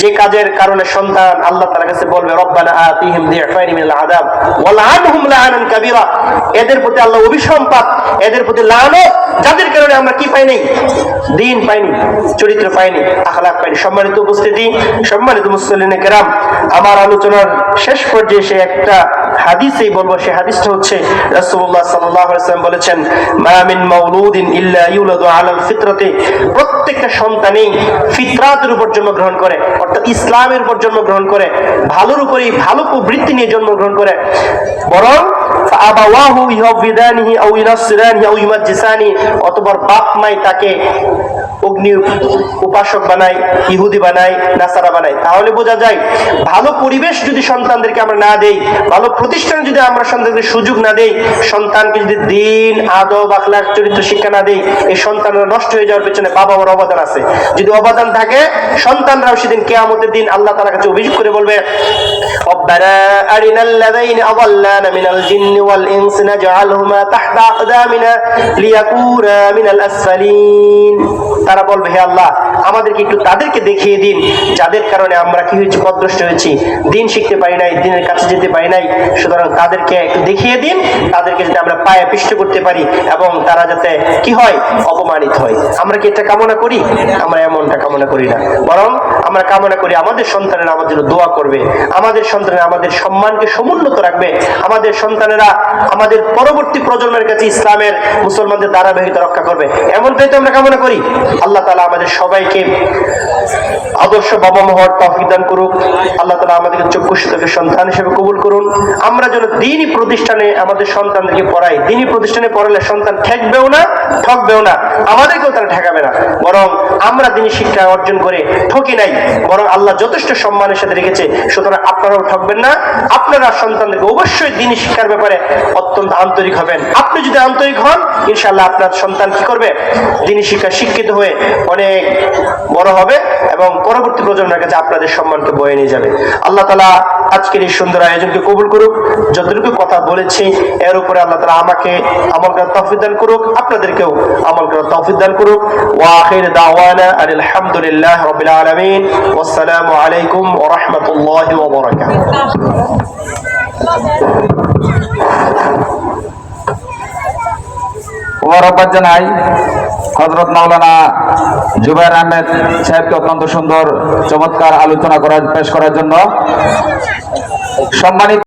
যে কাজের কারণে সন্তান আল্লাহ তাআলার কাছে বলবে রব্বানা আতিহিম দি'ফাইনি মিনাল আযাব ওয়া লআনহুম লা'নান কাবীরা। এদের প্রতি আল্লাহ অভিসম্পাত, এদের প্রতি লানত, যাদের কারণে আমরা কি পাই নাই? দ্বীন পাইনি, চরিত্র পাইনি, আখলাক পাইনি। সম্মানিত উপস্থিতি, সম্মানিত মুসল্লিনে কেরাম, আমার আলোচনার শেষ পর্যায়ে সে একটা হাদিসেই বলবো। সে হাদিসটা হচ্ছে রাসূলুল্লাহ সাল্লাল্লাহু আলাইহি ওয়াসাল্লাম বলেছেন, মা মিন মাউলুদিন ইল্লা ইউলাদু আলাল ফিতরাতি, প্রত্যেকটা সন্তানই ফিতরাতের উপর জন্মগ্রহণ করে, অর্থাৎ ইসলামের উপর জন্মগ্রহণ করে, ভালোর উপরই, ভালো প্রবৃত্তি নিয়ে জন্মগ্রহণ করে। বরং ফাআবাওয়াহু ইউহাবিদানিহি আও ইউনাসসিরানিহি আও ইউমাজ্জিসানি, অথবা বাপ মাই তাকে অগ্নি উপাসক বানায়, ইহুদি বানায়, নাসারা বানায়। তাহলে বোঝা যায় ভালো পরিবেশ যদি সন্তানদেরকে আমরা না দেই, ভালো প্রতিষ্ঠানে যদি আমরা সন্তানদের সুযোগ না দেই, সন্তানকে যদি দিন আদব আখলাক চরিত্র শিক্ষা না দেই, এই সন্তানরা নষ্ট হয়ে যাওয়ার পেছনে বাবা মার অবদান আছে। যদি অবদান থাকে, সন্তানরাও সেদিন কিয়ামতের দিন আল্লাহ তাআলার কাছে অভিযোগ করে বলবে রব্বানা আরিনাল লাযাইনা আযাল্লানা মিনাল জিন্নি ওয়াল ইনসি নাজআলহুমা তাহতা আকদামিনা লিয়াকুনা মিনাল আসফালিন। তারা বলবে, হে আল্লাহ আমাদেরকে একটু তাদেরকে দেখিয়ে দিন যাদের কারণে আমরা কি হয়েছি? পথভ্রষ্ট হয়েছি, দিন শিখতে পারি নাই, দিনের কাছে যেতে পারি নাই। সুতরাং তাদেরকে একটু দেখিয়ে দিন, তাদেরকে যাতে আমরা পায়ে পিষ্ট করতে পারি এবং তারা যাতে কি হয়? অপমানিত হয়। আমরা কি এটা কামনা করি? আমরা এমনটা কামনা করি না, বরং আমরা কামনা করি আমাদের সন্তানেরা আমাদের জন্য দোয়া করবে, আমাদের সন্তানেরা আমাদের সম্মানকে সমুন্নত রাখবে, আমাদের সন্তানেরা আমাদের পরবর্তী প্রজন্মের কাছে ইসলামের মুসলমানদের ধারাবাহিকতা রক্ষা করবে। এমনটাই তো আমরা কামনা করি। আল্লাহ তাআলা আমাদের সবাইকে আদর্শ বাবা মা হওয়ার তৌফিক দান করুক। আল্লাহ তাআলা আমাদেরকে চক্ষুষ্যকে সন্তান হিসেবে কবুল করুন। আমরা যেন দ্বীনি প্রতিষ্ঠানে আমাদের সন্তানদেরকে পড়াই। দ্বীনি প্রতিষ্ঠানে পড়ালে সন্তান ঠেকবেও না, ঠকবেও না, আমাদেরকেও তারা ঠেকাবে না। বরং আমরা দ্বীনি শিক্ষা অর্জন করে ঠকি নাই, বরং আল্লাহ যথেষ্ট সম্মানের সাথে রেখেছে। সুতরাং আপনারাও ঠকবেন না। আপনারা সন্তানদেরকে অবশ্যই দ্বীনি শিক্ষার ব্যাপারে অত্যন্ত আন্তরিক হবেন। আপনি যদি আন্তরিক হন, ইনশাআল্লাহ আপনার সন্তান কি করবে? দ্বীনি শিক্ষা শিক্ষিত হয়ে অনেক বড় হবে এবং পরবর্তী প্রজন্মের কাছে আপনাদের সম্মানকে বয়ে নিয়ে যাবে। আল্লাহ তাআলা আজকের এই সুন্দর আয়োজনকে কবুল করুক। যতটুকু কথা বলেছি এর উপরে আল্লাহ তাআলা আমাকে আমল করার তৌফিক দান করুক, আপনাদেরকেও আমল করার তৌফিক দান করুক। ওয়া আখির দাওয়ানা আলহামদুলিল্লাহি রাব্বিল আলামিন। ওয়াসসালামু আলাইকুম ওয়া রাহমাতুল্লাহি ওয়া বারাকাতুহু। মোবারকবাদ জানাই হযরত মাওলানা জুবায়ের আহমেদ সাহেবকে অত্যন্ত সুন্দর চমৎকার আলোচনা পেশ করার জন্য। সম্মানিত